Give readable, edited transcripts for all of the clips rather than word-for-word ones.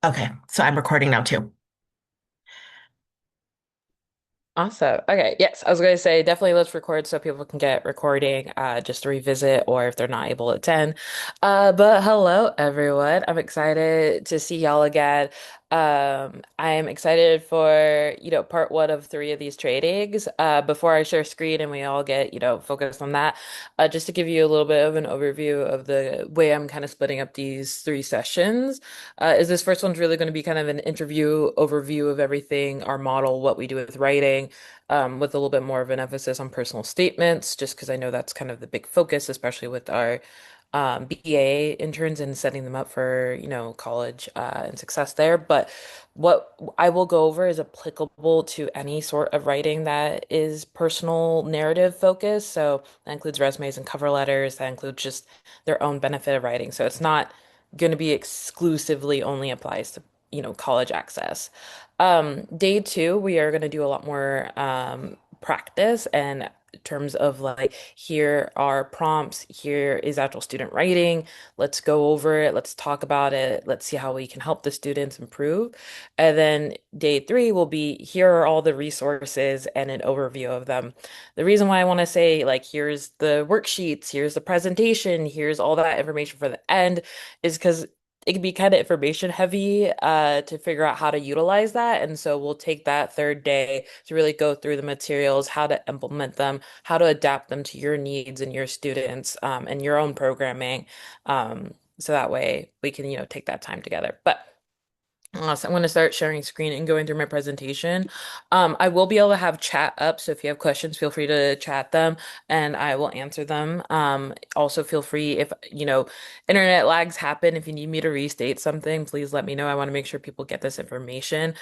Okay, so I'm recording now too. Awesome. Okay. Yes, I was going to say definitely let's record so people can get recording just to revisit or if they're not able to attend. But hello everyone. I'm excited to see y'all again. I'm excited for, part one of three of these trainings. Before I share screen and we all get, focused on that, just to give you a little bit of an overview of the way I'm kind of splitting up these three sessions. Is this first one's really going to be kind of an interview overview of everything, our model, what we do with writing, with a little bit more of an emphasis on personal statements, just because I know that's kind of the big focus, especially with our BA interns and setting them up for, college and success there. But what I will go over is applicable to any sort of writing that is personal narrative focused. So that includes resumes and cover letters. That includes just their own benefit of writing. So it's not going to be exclusively only applies to, college access. Day two, we are going to do a lot more practice and in terms of like, here are prompts, here is actual student writing. Let's go over it, let's talk about it, let's see how we can help the students improve. And then day three will be, here are all the resources and an overview of them. The reason why I want to say, like, here's the worksheets, here's the presentation, here's all that information for the end is because it can be kind of information heavy to figure out how to utilize that. And so we'll take that third day to really go through the materials, how to implement them, how to adapt them to your needs and your students and your own programming. So that way we can, take that time together. But so I'm going to start sharing screen and going through my presentation. I will be able to have chat up, so if you have questions, feel free to chat them and I will answer them. Also feel free if, internet lags happen, if you need me to restate something, please let me know. I want to make sure people get this information.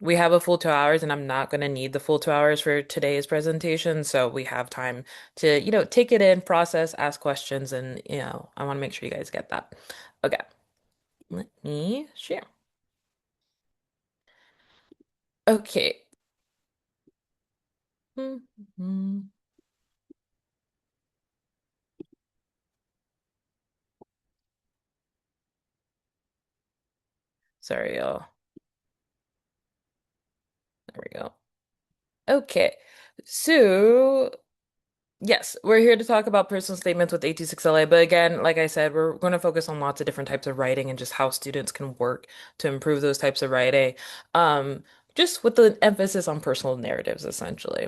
We have a full 2 hours and I'm not going to need the full 2 hours for today's presentation, so we have time to, take it in, process, ask questions, and, I want to make sure you guys get that. Okay, let me share. Okay. Mhm. Sorry, y'all. There we go. Okay. So, yes, we're here to talk about personal statements with 826LA. But again, like I said, we're going to focus on lots of different types of writing and just how students can work to improve those types of writing. Um, just with the emphasis on personal narratives, essentially.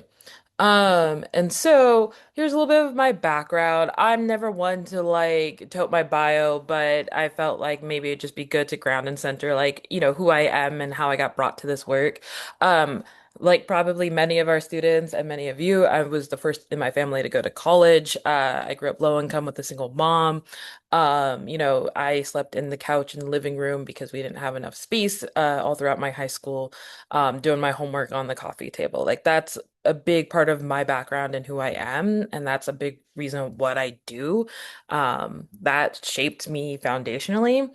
And so here's a little bit of my background. I'm never one to like tote my bio, but I felt like maybe it'd just be good to ground and center like, who I am and how I got brought to this work. Um, like probably many of our students and many of you, I was the first in my family to go to college. I grew up low income with a single mom. I slept in the couch in the living room because we didn't have enough space, all throughout my high school, doing my homework on the coffee table. Like that's a big part of my background and who I am, and that's a big reason what I do. That shaped me foundationally.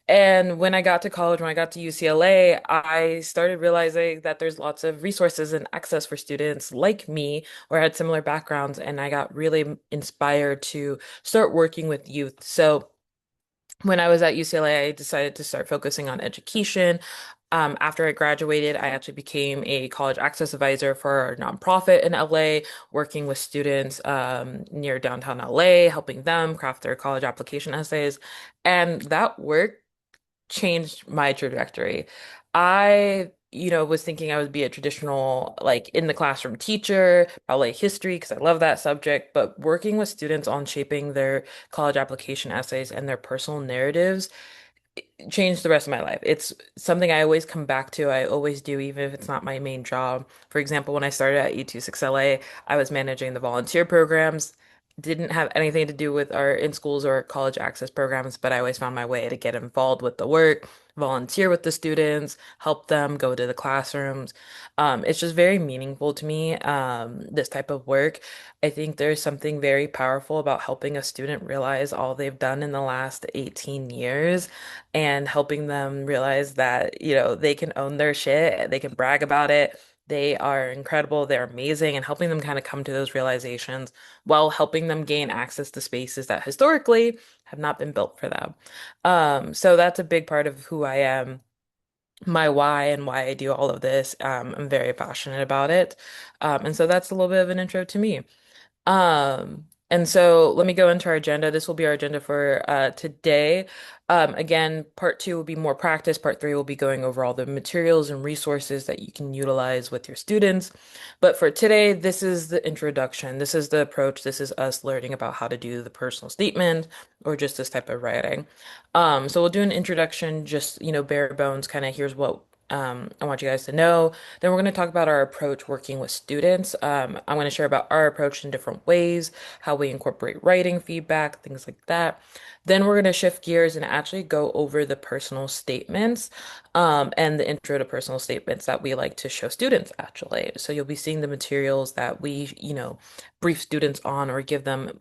And when I got to college, when I got to UCLA, I started realizing that there's lots of resources and access for students like me or had similar backgrounds, and I got really inspired to start working with youth. So when I was at UCLA, I decided to start focusing on education. After I graduated, I actually became a college access advisor for a nonprofit in LA, working with students near downtown LA, helping them craft their college application essays. And that work changed my trajectory. I, was thinking I would be a traditional, like in the classroom teacher, probably history, because I love that subject, but working with students on shaping their college application essays and their personal narratives changed the rest of my life. It's something I always come back to. I always do, even if it's not my main job. For example, when I started at E26LA, I was managing the volunteer programs. Didn't have anything to do with our in schools or college access programs, but I always found my way to get involved with the work, volunteer with the students, help them go to the classrooms. It's just very meaningful to me, this type of work. I think there's something very powerful about helping a student realize all they've done in the last 18 years and helping them realize that, they can own their shit, they can brag about it. They are incredible, they're amazing, and helping them kind of come to those realizations while helping them gain access to spaces that historically have not been built for them. So that's a big part of who I am, my why, and why I do all of this. I'm very passionate about it. And so that's a little bit of an intro to me. And so let me go into our agenda. This will be our agenda for today. Again, part two will be more practice. Part three will be going over all the materials and resources that you can utilize with your students. But for today, this is the introduction. This is the approach. This is us learning about how to do the personal statement or just this type of writing. So we'll do an introduction, just, bare bones, kind of here's what I want you guys to know. Then we're going to talk about our approach working with students. I'm going to share about our approach in different ways, how we incorporate writing feedback, things like that. Then we're going to shift gears and actually go over the personal statements, and the intro to personal statements that we like to show students, actually. So you'll be seeing the materials that we, brief students on or give them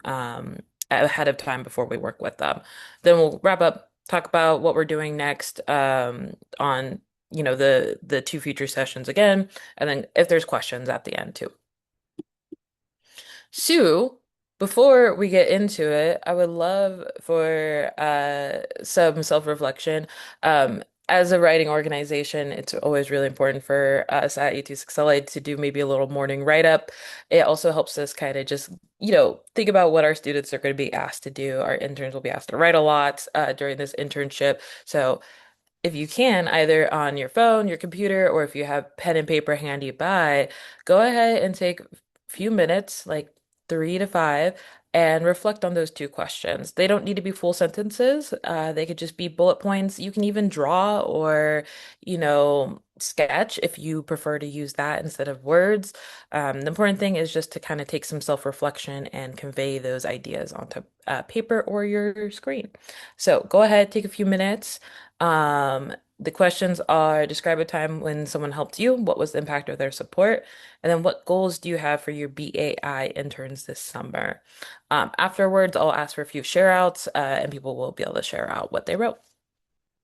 ahead of time before we work with them. Then we'll wrap up, talk about what we're doing next on the two future sessions again, and then if there's questions at the end too. So, before we get into it, I would love for some self-reflection. As a writing organization, it's always really important for us at U26LA to do maybe a little morning write-up. It also helps us kind of just, think about what our students are going to be asked to do. Our interns will be asked to write a lot during this internship. So if you can, either on your phone, your computer, or if you have pen and paper handy by, go ahead and take a few minutes, like 3 to 5, and reflect on those two questions. They don't need to be full sentences. They could just be bullet points. You can even draw or, sketch if you prefer to use that instead of words. The important thing is just to kind of take some self-reflection and convey those ideas onto paper or your screen. So go ahead, take a few minutes. The questions are: describe a time when someone helped you. What was the impact of their support? And then what goals do you have for your BAI interns this summer? Afterwards, I'll ask for a few share outs, and people will be able to share out what they wrote.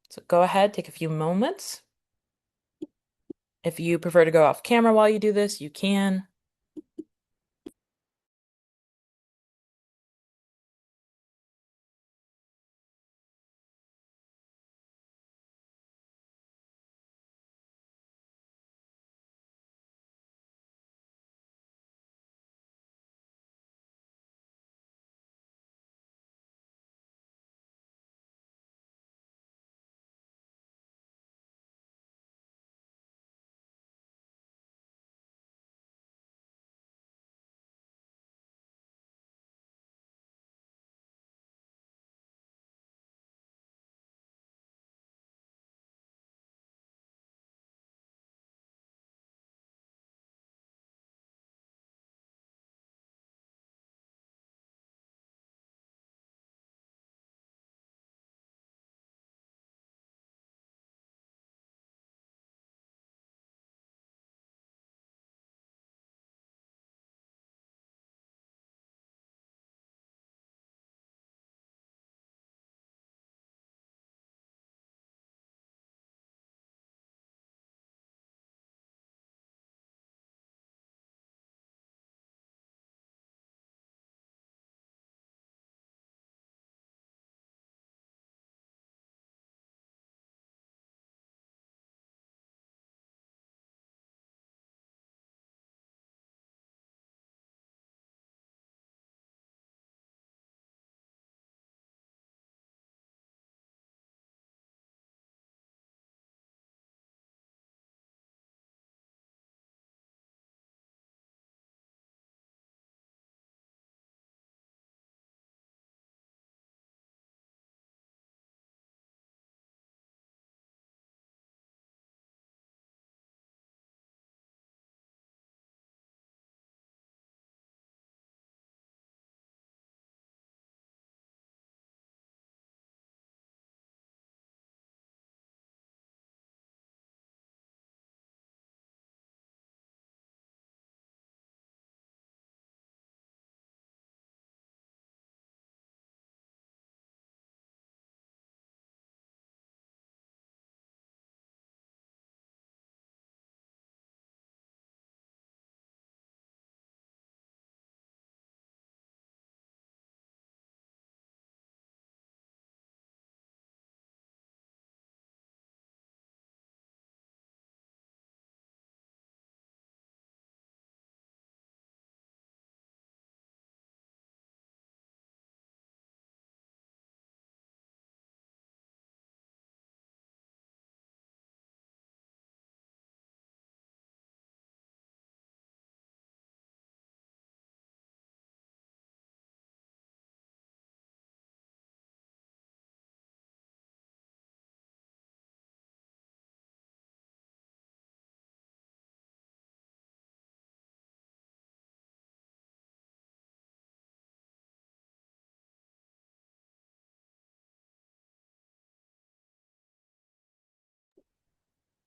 So go ahead, take a few moments. If you prefer to go off camera while you do this, you can.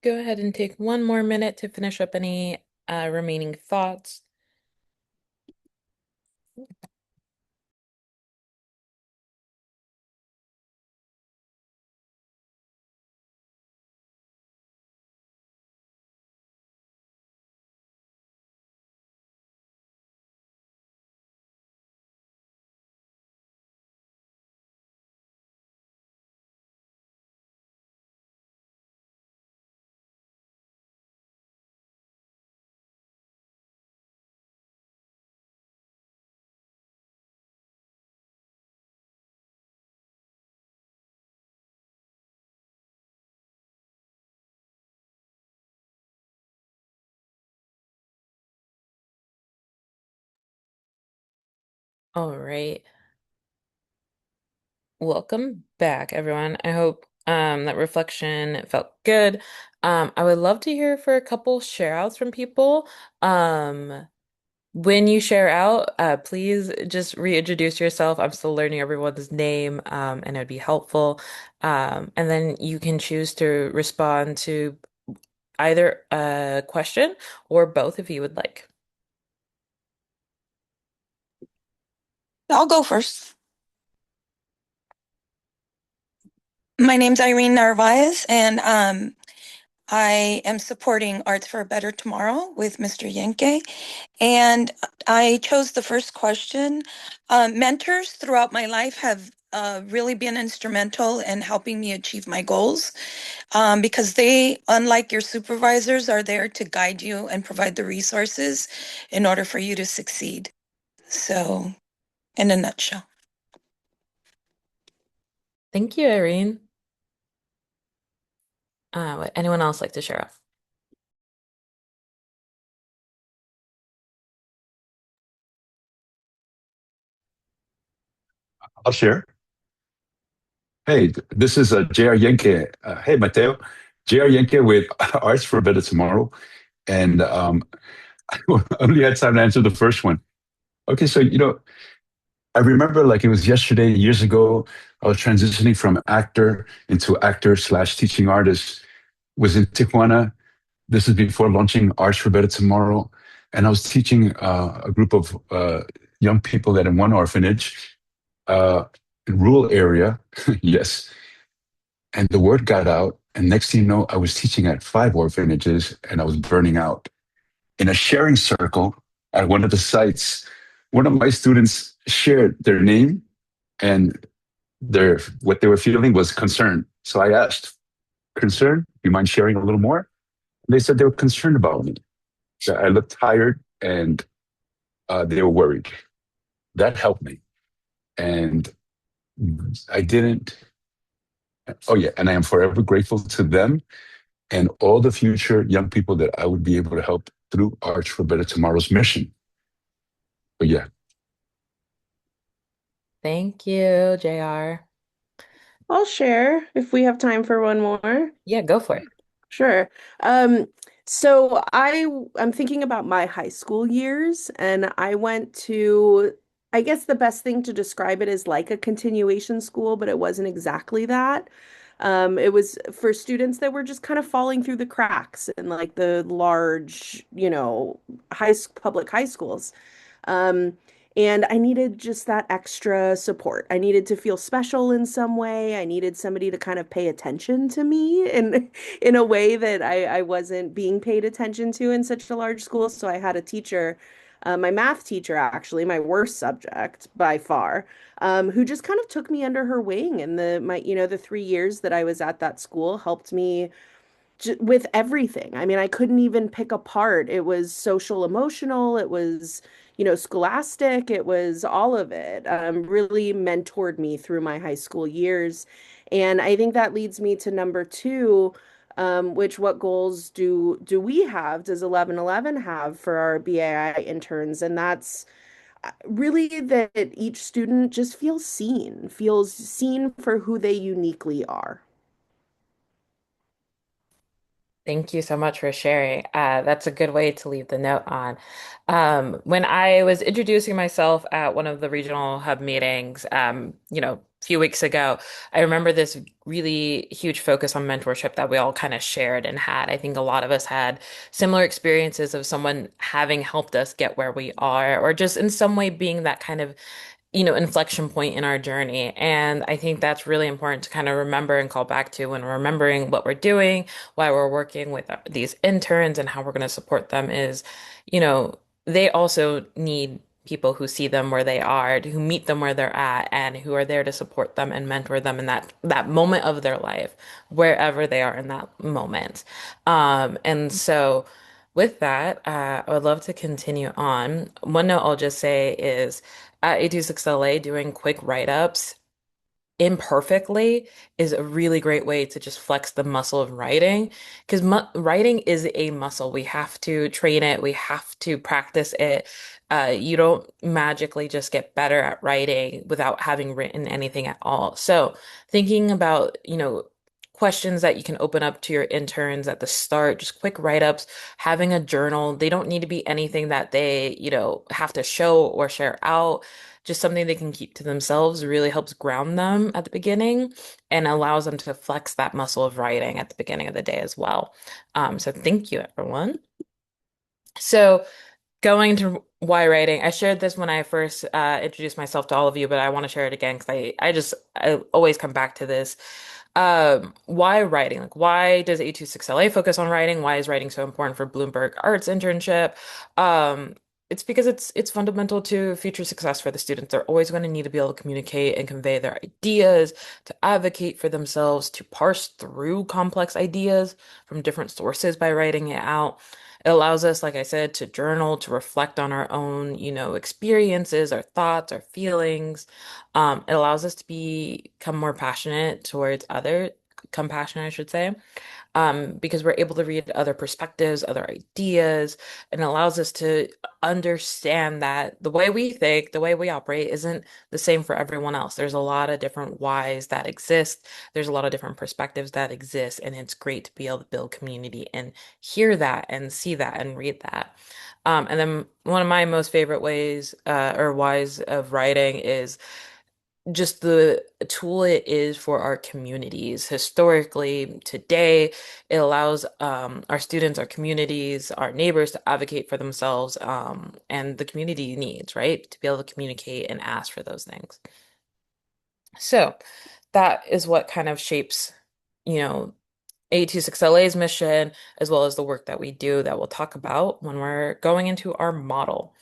go ahead and take one more minute to finish up any remaining thoughts. All right. Welcome back, everyone. I hope that reflection felt good. I would love to hear for a couple share outs from people. Um, when you share out, please just reintroduce yourself. I'm still learning everyone's name, and it'd be helpful. And then you can choose to respond to either a question or both if you would like. I'll go first. My name's Irene Narvaez, and I am supporting Arts for a Better Tomorrow with Mr. Yenke. And I chose the first question. Mentors throughout my life have really been instrumental in helping me achieve my goals because they, unlike your supervisors, are there to guide you and provide the resources in order for you to succeed. So, in a nutshell. Thank you, Irene. Would anyone else like to share out? I'll share. Hey, this is J.R. Yenke. Hey, Mateo. J.R. Yenke with Arts for a Better Tomorrow. And I only had time to answer the first one. Okay, so, I remember like it was yesterday, years ago, I was transitioning from actor into actor slash teaching artist, was in Tijuana. This is before launching Arts for a Better Tomorrow. And I was teaching a group of young people at one orphanage, uh, rural area. Yes. And the word got out. And next thing you know, I was teaching at 5 orphanages and I was burning out. In a sharing circle at one of the sites, one of my students shared their name and their what they were feeling was concern. So I asked, concern, do you mind sharing a little more? And they said they were concerned about me. So I looked tired and they were worried. That helped me. And I didn't, oh yeah, and I am forever grateful to them and all the future young people that I would be able to help through Arch for Better Tomorrow's mission. But yeah, Thank you, JR. I'll share if we have time for one more. Yeah, go for it. Sure. Um, so I'm thinking about my high school years, and I went to, I guess the best thing to describe it is like a continuation school, but it wasn't exactly that. It was for students that were just kind of falling through the cracks in like the large, public high schools. Um, and I needed just that extra support. I needed to feel special in some way. I needed somebody to kind of pay attention to me in a way that I wasn't being paid attention to in such a large school. So I had a teacher, my math teacher, actually, my worst subject by far, who just kind of took me under her wing. And the 3 years that I was at that school helped me with everything. I mean, I couldn't even pick apart. It was social emotional, it was, scholastic, it was all of it. Really mentored me through my high school years. And I think that leads me to number two, which what goals do we have, does 1111 have for our BAI interns? And that's really that each student just feels seen for who they uniquely are. Thank you so much for sharing. That's a good way to leave the note on. When I was introducing myself at one of the regional hub meetings, few weeks ago, I remember this really huge focus on mentorship that we all kind of shared and had. I think a lot of us had similar experiences of someone having helped us get where we are, or just in some way being that kind of inflection point in our journey. And I think that's really important to kind of remember and call back to when we're remembering what we're doing, why we're working with these interns and how we're going to support them is, you know, they also need people who see them where they are, who meet them where they're at, and who are there to support them and mentor them in that moment of their life, wherever they are in that moment. And so with that, I would love to continue on. One note I'll just say is at A26LA, doing quick write-ups imperfectly is a really great way to just flex the muscle of writing because mu writing is a muscle. We have to train it, we have to practice it. You don't magically just get better at writing without having written anything at all. So, thinking about, questions that you can open up to your interns at the start, just quick write-ups, having a journal. They don't need to be anything that they, have to show or share out, just something they can keep to themselves really helps ground them at the beginning and allows them to flex that muscle of writing at the beginning of the day as well. So thank you, everyone. So going to why writing, I shared this when I first introduced myself to all of you, but I want to share it again because I always come back to this. Why writing? Like, why does A26LA focus on writing? Why is writing so important for Bloomberg Arts internship? Um, it's because it's fundamental to future success for the students. They're always going to need to be able to communicate and convey their ideas, to advocate for themselves, to parse through complex ideas from different sources by writing it out. It allows us, like I said, to journal, to reflect on our own, experiences, our thoughts, our feelings. It allows us to become more passionate towards compassionate, I should say, because we're able to read other perspectives, other ideas, and it allows us to understand that the way we think, the way we operate isn't the same for everyone else. There's a lot of different whys that exist. There's a lot of different perspectives that exist, and it's great to be able to build community and hear that and see that and read that. And then one of my most favorite ways or whys of writing is just the tool it is for our communities. Historically, today, it allows our students, our communities, our neighbors to advocate for themselves and the community needs, right? To be able to communicate and ask for those things. So that is what kind of shapes, you know, A26LA's mission, as well as the work that we do that we'll talk about when we're going into our model.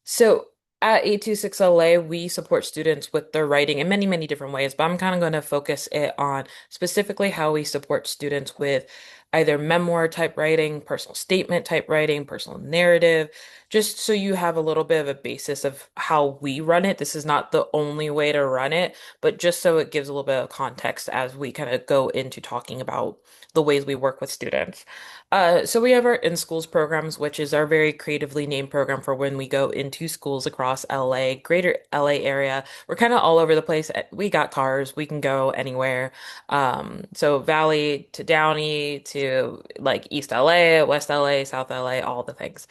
So at A26LA, we support students with their writing in many, many different ways, but I'm kind of going to focus it on specifically how we support students with either memoir type writing, personal statement type writing, personal narrative, just so you have a little bit of a basis of how we run it. This is not the only way to run it, but just so it gives a little bit of context as we kind of go into talking about the ways we work with students. So we have our in schools programs, which is our very creatively named program for when we go into schools across LA, greater LA area. We're kind of all over the place. We got cars, we can go anywhere. So Valley to Downey to like East LA, West LA, South LA, all the things.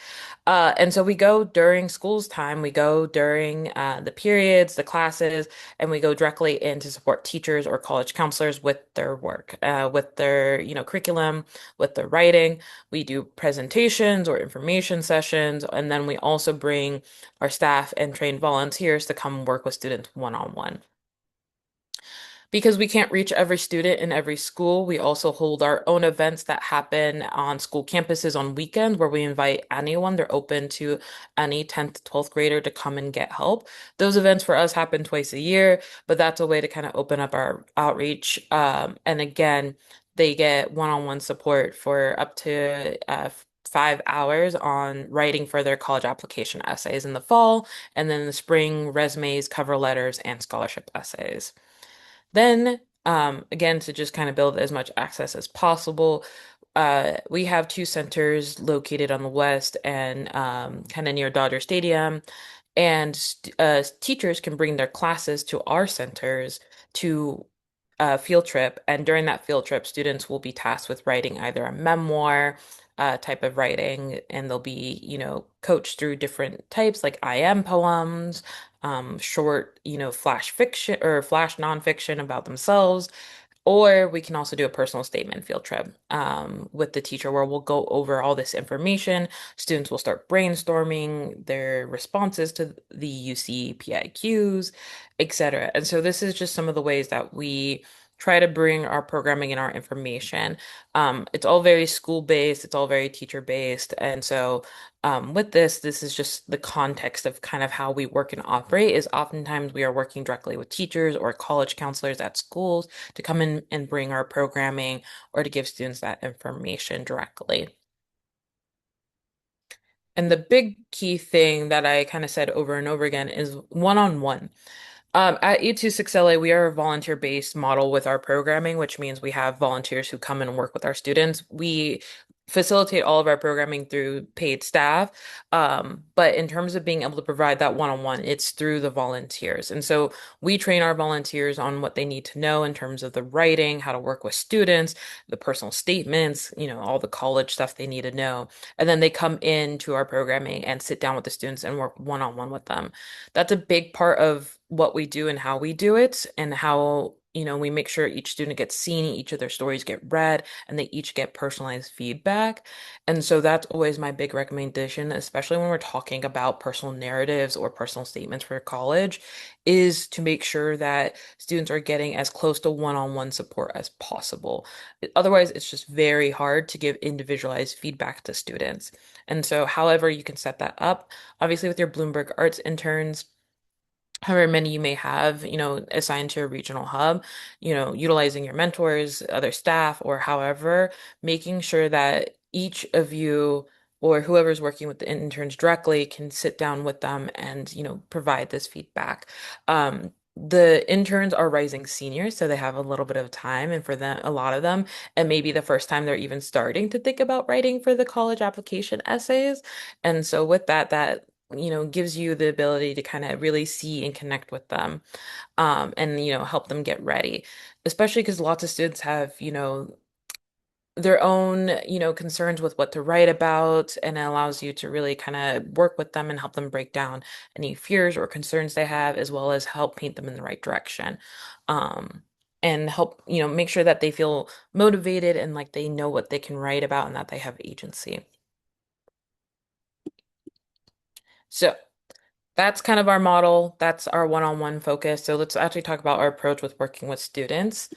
And so we go during school's time, we go during the periods, the classes, and we go directly in to support teachers or college counselors with their work, with their, curriculum, with their writing. We do presentations or information sessions, and then we also bring our staff and trained volunteers to come work with students one-on-one. Because we can't reach every student in every school, we also hold our own events that happen on school campuses on weekends where we invite anyone. They're open to any 10th, 12th grader to come and get help. Those events for us happen twice a year, but that's a way to kind of open up our outreach. And again, they get one-on-one support for up to 5 hours on writing for their college application essays in the fall, and then in the spring, resumes, cover letters, and scholarship essays. Then, again, to just kind of build as much access as possible, we have two centers located on the west and kind of near Dodger Stadium. And teachers can bring their classes to our centers to a field trip. And during that field trip, students will be tasked with writing either a memoir, type of writing, and they'll be, coached through different types like IM poems, short, flash fiction or flash nonfiction about themselves. Or we can also do a personal statement field trip with the teacher where we'll go over all this information. Students will start brainstorming their responses to the UC PIQs, etc. And so this is just some of the ways that we try to bring our programming and our information. It's all very school-based, it's all very teacher-based. And so with this is just the context of kind of how we work and operate is oftentimes we are working directly with teachers or college counselors at schools to come in and bring our programming or to give students that information directly. And the big key thing that I kind of said over and over again is one-on-one. At E26LA, we are a volunteer-based model with our programming, which means we have volunteers who come and work with our students. We facilitate all of our programming through paid staff. But in terms of being able to provide that one-on-one, it's through the volunteers. And so we train our volunteers on what they need to know in terms of the writing, how to work with students, the personal statements, all the college stuff they need to know. And then they come into our programming and sit down with the students and work one-on-one with them. That's a big part of what we do and how we do it, and how, we make sure each student gets seen, each of their stories get read, and they each get personalized feedback. And so that's always my big recommendation, especially when we're talking about personal narratives or personal statements for college, is to make sure that students are getting as close to one-on-one support as possible. Otherwise, it's just very hard to give individualized feedback to students. And so, however, you can set that up, obviously, with your Bloomberg Arts interns, however many you may have, assigned to a regional hub, utilizing your mentors, other staff, or however, making sure that each of you or whoever's working with the interns directly can sit down with them and, provide this feedback. The interns are rising seniors, so they have a little bit of time, and for them, a lot of them, and maybe the first time they're even starting to think about writing for the college application essays. And so with that gives you the ability to kind of really see and connect with them, and help them get ready, especially because lots of students have their own concerns with what to write about, and it allows you to really kind of work with them and help them break down any fears or concerns they have, as well as help paint them in the right direction, um, and help make sure that they feel motivated and like they know what they can write about and that they have agency. So that's kind of our model. That's our one-on-one focus. So let's actually talk about our approach with working with students.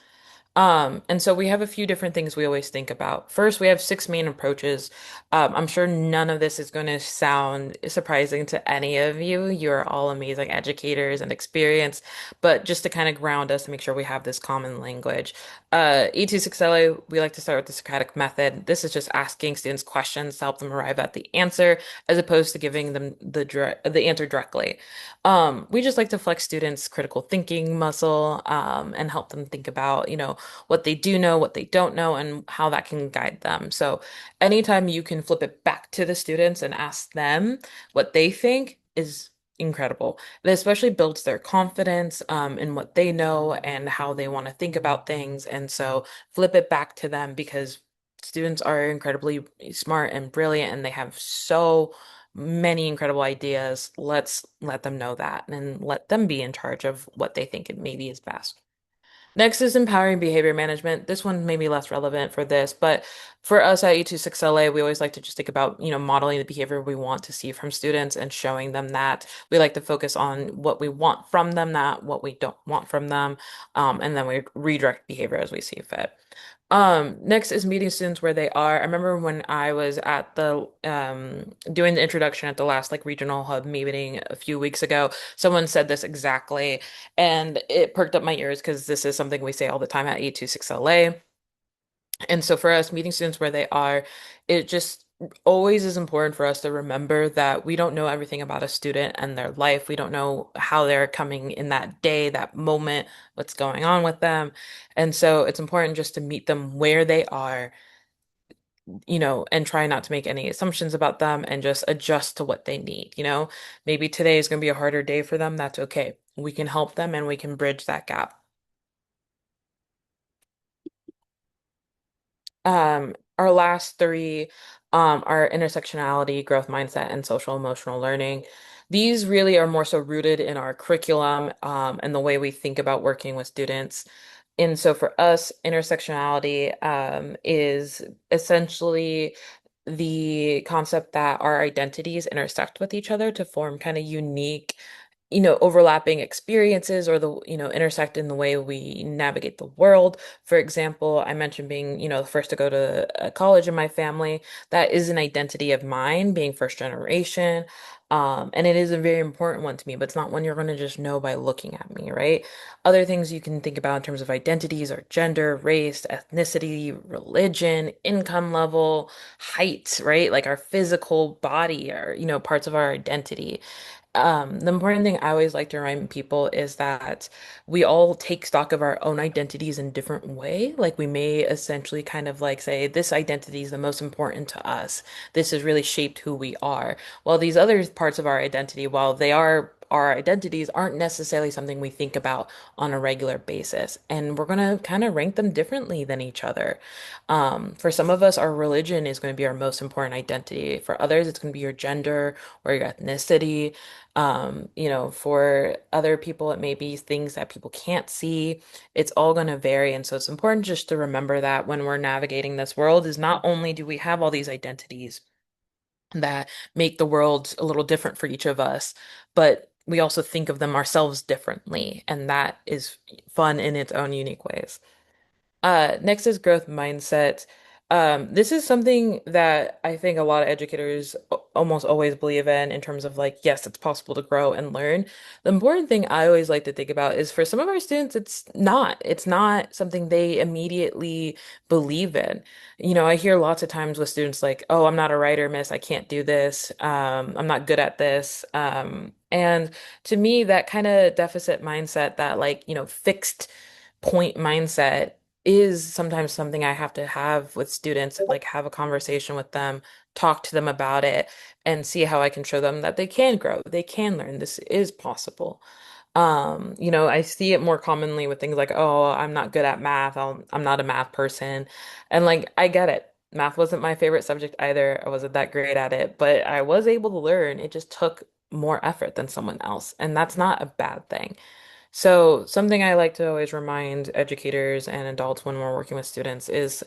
And so we have a few different things we always think about. First, we have 6 main approaches. I'm sure none of this is going to sound surprising to any of you. You're all amazing educators and experienced, but just to kind of ground us and make sure we have this common language. E26LA, we like to start with the Socratic method. This is just asking students questions to help them arrive at the answer, as opposed to giving them the answer directly. We just like to flex students' critical thinking muscle, and help them think about, what they do know, what they don't know, and how that can guide them. So anytime you can flip it back to the students and ask them what they think is incredible. It especially builds their confidence in what they know and how they want to think about things. And so flip it back to them, because students are incredibly smart and brilliant, and they have so many incredible ideas. Let's let them know that and let them be in charge of what they think it maybe is best. Next is empowering behavior management. This one may be less relevant for this, but for us at E26LA, we always like to just think about, modeling the behavior we want to see from students and showing them that. We like to focus on what we want from them, not what we don't want from them. And then we redirect behavior as we see fit. Next is meeting students where they are. I remember when I was at the doing the introduction at the last like regional hub meeting a few weeks ago, someone said this exactly, and it perked up my ears because this is something we say all the time at E26LA. And so for us, meeting students where they are, it just always is important for us to remember that we don't know everything about a student and their life. We don't know how they're coming in that day, that moment, what's going on with them. And so it's important just to meet them where they are, and try not to make any assumptions about them and just adjust to what they need. Maybe today is going to be a harder day for them. That's okay. We can help them and we can bridge that gap. our last three are intersectionality, growth mindset, and social emotional learning. These really are more so rooted in our curriculum and the way we think about working with students. And so for us, intersectionality is essentially the concept that our identities intersect with each other to form kind of unique, overlapping experiences or intersect in the way we navigate the world. For example, I mentioned being, the first to go to college in my family. That is an identity of mine, being first generation. And it is a very important one to me, but it's not one you're going to just know by looking at me, right? Other things you can think about in terms of identities are gender, race, ethnicity, religion, income level, height, right? Like our physical body or, parts of our identity. The important thing I always like to remind people is that we all take stock of our own identities in different way. Like we may essentially kind of like say, this identity is the most important to us. This has really shaped who we are. While these other parts of our identity, while they are our identities, aren't necessarily something we think about on a regular basis. And we're going to kind of rank them differently than each other. For some of us, our religion is going to be our most important identity. For others, it's going to be your gender or your ethnicity. For other people, it may be things that people can't see. It's all going to vary. And so it's important just to remember that when we're navigating this world is not only do we have all these identities that make the world a little different for each of us, but we also think of them ourselves differently. And that is fun in its own unique ways. Next is growth mindset. This is something that I think a lot of educators almost always believe in terms of like, yes, it's possible to grow and learn. The important thing I always like to think about is for some of our students, it's not. It's not something they immediately believe in. I hear lots of times with students like, oh, I'm not a writer, miss, I can't do this. I'm not good at this. And to me, that kind of deficit mindset, that like, fixed point mindset is sometimes something I have to have with students, like have a conversation with them, talk to them about it, and see how I can show them that they can grow, they can learn, this is possible. I see it more commonly with things like, oh, I'm not good at math, I'm not a math person. And like, I get it. Math wasn't my favorite subject either. I wasn't that great at it, but I was able to learn. It just took more effort than someone else, and that's not a bad thing. So, something I like to always remind educators and adults when we're working with students is,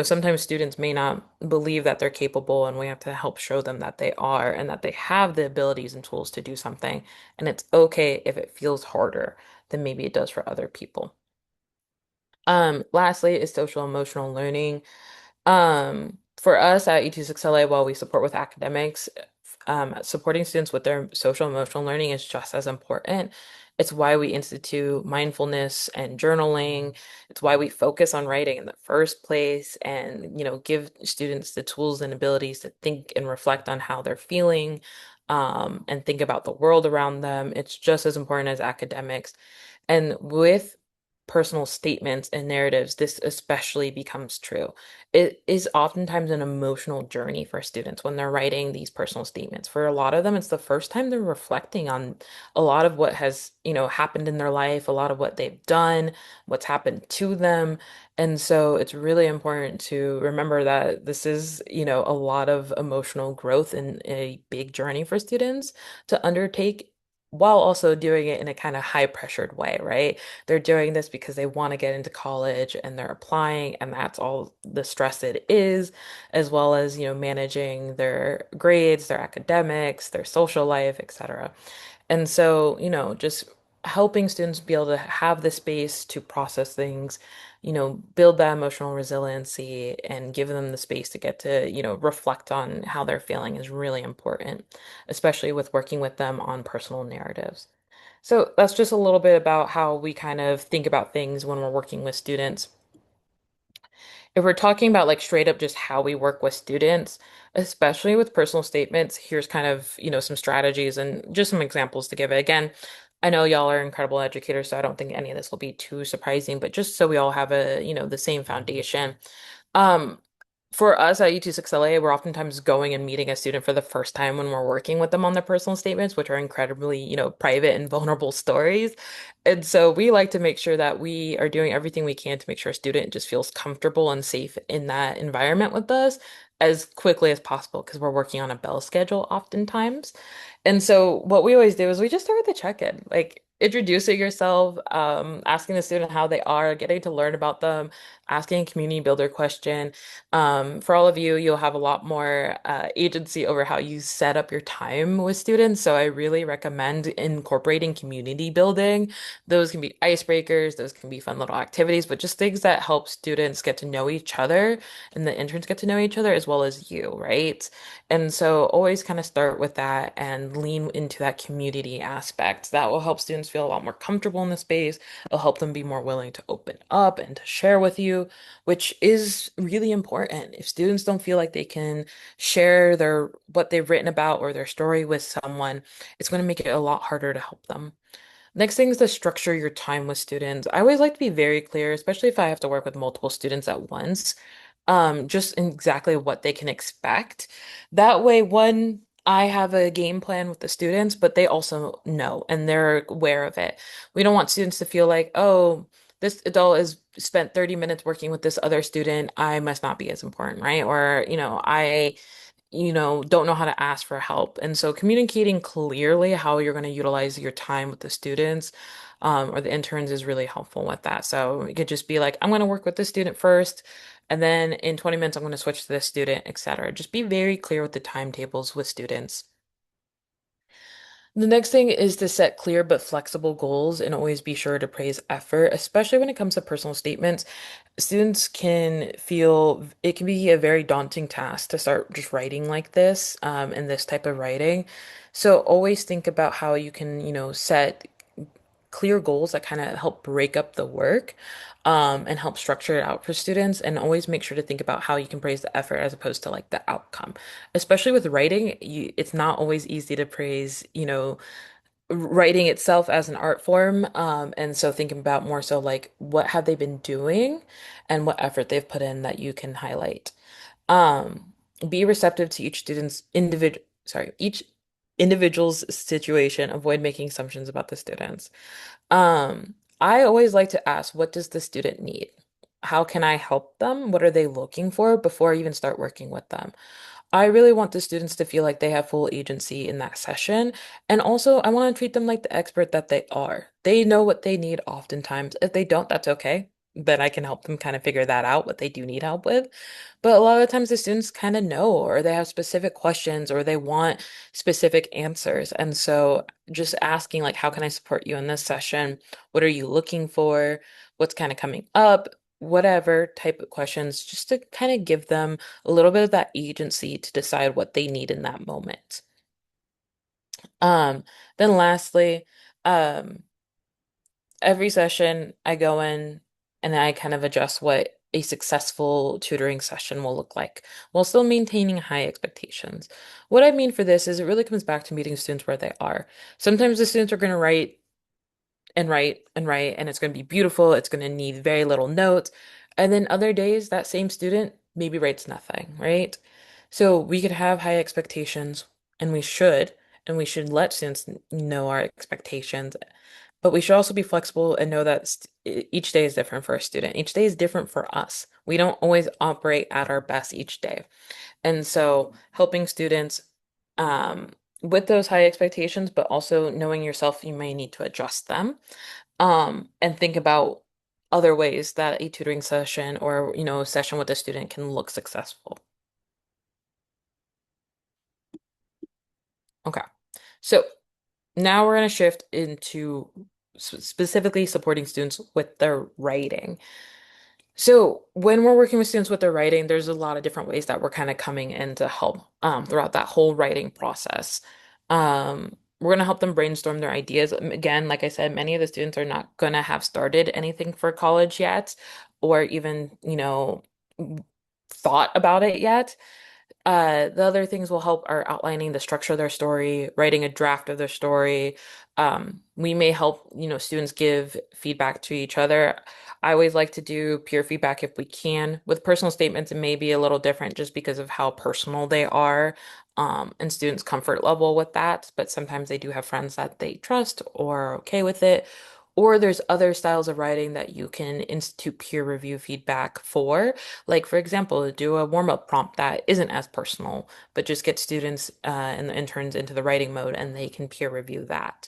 sometimes students may not believe that they're capable, and we have to help show them that they are and that they have the abilities and tools to do something. And it's okay if it feels harder than maybe it does for other people. Lastly is social emotional learning. For us at E26LA, while we support with academics, supporting students with their social emotional learning is just as important. It's why we institute mindfulness and journaling. It's why we focus on writing in the first place and, give students the tools and abilities to think and reflect on how they're feeling, and think about the world around them. It's just as important as academics. And with personal statements and narratives, this especially becomes true. It is oftentimes an emotional journey for students when they're writing these personal statements. For a lot of them, it's the first time they're reflecting on a lot of what has, happened in their life, a lot of what they've done, what's happened to them. And so it's really important to remember that this is, a lot of emotional growth and a big journey for students to undertake, while also doing it in a kind of high pressured way, right? They're doing this because they want to get into college and they're applying, and that's all the stress it is, as well as, managing their grades, their academics, their social life, etc. And so, just helping students be able to have the space to process things, build that emotional resiliency and give them the space to get to, reflect on how they're feeling is really important, especially with working with them on personal narratives. So that's just a little bit about how we kind of think about things when we're working with students. If we're talking about like straight up just how we work with students, especially with personal statements, here's kind of, some strategies and just some examples to give it. Again, I know y'all are incredible educators, so I don't think any of this will be too surprising, but just so we all have the same foundation. Um, for us at U26LA, we're oftentimes going and meeting a student for the first time when we're working with them on their personal statements, which are incredibly, private and vulnerable stories. And so we like to make sure that we are doing everything we can to make sure a student just feels comfortable and safe in that environment with us as quickly as possible because we're working on a bell schedule oftentimes. And so what we always do is we just start with the check-in, like introducing yourself, asking the student how they are, getting to learn about them, asking a community builder question. For all of you, you'll have a lot more agency over how you set up your time with students. So I really recommend incorporating community building. Those can be icebreakers, those can be fun little activities, but just things that help students get to know each other and the interns get to know each other as well as you, right? And so always kind of start with that and lean into that community aspect. That will help students feel a lot more comfortable in the space. It'll help them be more willing to open up and to share with you, which is really important. If students don't feel like they can share their what they've written about or their story with someone, it's going to make it a lot harder to help them. Next thing is to structure your time with students. I always like to be very clear, especially if I have to work with multiple students at once, just in exactly what they can expect. That way, one, I have a game plan with the students, but they also know and they're aware of it. We don't want students to feel like, oh, this adult has spent 30 minutes working with this other student. I must not be as important, right? Or, don't know how to ask for help. And so communicating clearly how you're going to utilize your time with the students or the interns is really helpful with that. So it could just be like, I'm going to work with this student first, and then in 20 minutes, I'm going to switch to this student, etc. Just be very clear with the timetables with students. The next thing is to set clear but flexible goals and always be sure to praise effort, especially when it comes to personal statements. Students can feel it can be a very daunting task to start just writing like this, and this type of writing. So always think about how you can, set clear goals that kind of help break up the work, and help structure it out for students. And always make sure to think about how you can praise the effort as opposed to like the outcome. Especially with writing, it's not always easy to praise, writing itself as an art form. And so thinking about more so like what have they been doing and what effort they've put in that you can highlight. Um, be receptive to each individual's situation. Avoid making assumptions about the students. I always like to ask, what does the student need? How can I help them? What are they looking for before I even start working with them? I really want the students to feel like they have full agency in that session. And also, I want to treat them like the expert that they are. They know what they need oftentimes. If they don't, that's okay. Then I can help them kind of figure that out, what they do need help with. But a lot of times the students kind of know, or they have specific questions, or they want specific answers. And so just asking, like, how can I support you in this session? What are you looking for? What's kind of coming up? Whatever type of questions, just to kind of give them a little bit of that agency to decide what they need in that moment. Um, then lastly, um, every session I go in and I kind of adjust what a successful tutoring session will look like while still maintaining high expectations. What I mean for this is it really comes back to meeting students where they are. Sometimes the students are going to write and write and write, and it's going to be beautiful. It's going to need very little notes. And then other days, that same student maybe writes nothing, right? So we could have high expectations, and we should let students know our expectations. But we should also be flexible and know that each day is different for a student. Each day is different for us. We don't always operate at our best each day. And so helping students um, with those high expectations, but also knowing yourself, you may need to adjust them, and think about other ways that a tutoring session or, a session with a student can look successful. Okay. So now we're going to shift into specifically supporting students with their writing. So when we're working with students with their writing, there's a lot of different ways that we're kind of coming in to help throughout that whole writing process. We're going to help them brainstorm their ideas. Again, like I said, many of the students are not going to have started anything for college yet, or even, thought about it yet. The other things will help are outlining the structure of their story, writing a draft of their story. We may help, students give feedback to each other. I always like to do peer feedback if we can. With personal statements, it may be a little different just because of how personal they are, and students' comfort level with that. But sometimes they do have friends that they trust or are okay with it. Or there's other styles of writing that you can institute peer review feedback for. Like, for example, do a warm-up prompt that isn't as personal, but just get students and the interns into the writing mode and they can peer review that.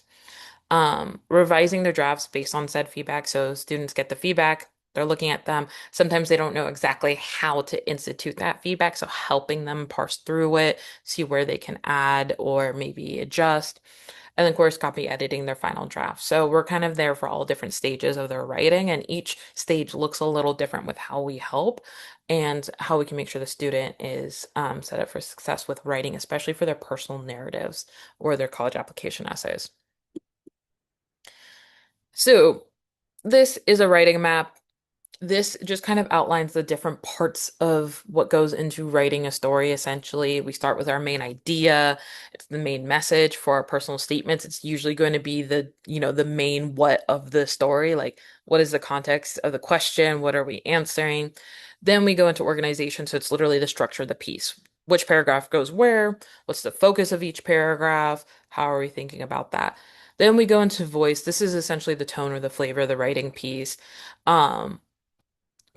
Revising their drafts based on said feedback. So students get the feedback, they're looking at them. Sometimes they don't know exactly how to institute that feedback. So helping them parse through it, see where they can add or maybe adjust. And then, of course, copy editing their final draft. So we're kind of there for all different stages of their writing, and each stage looks a little different with how we help and how we can make sure the student is set up for success with writing, especially for their personal narratives or their college application essays. So this is a writing map. This just kind of outlines the different parts of what goes into writing a story, essentially. We start with our main idea. It's the main message for our personal statements. It's usually going to be the main what of the story, like what is the context of the question? What are we answering? Then we go into organization. So it's literally the structure of the piece. Which paragraph goes where? What's the focus of each paragraph? How are we thinking about that? Then we go into voice. This is essentially the tone or the flavor of the writing piece. Um,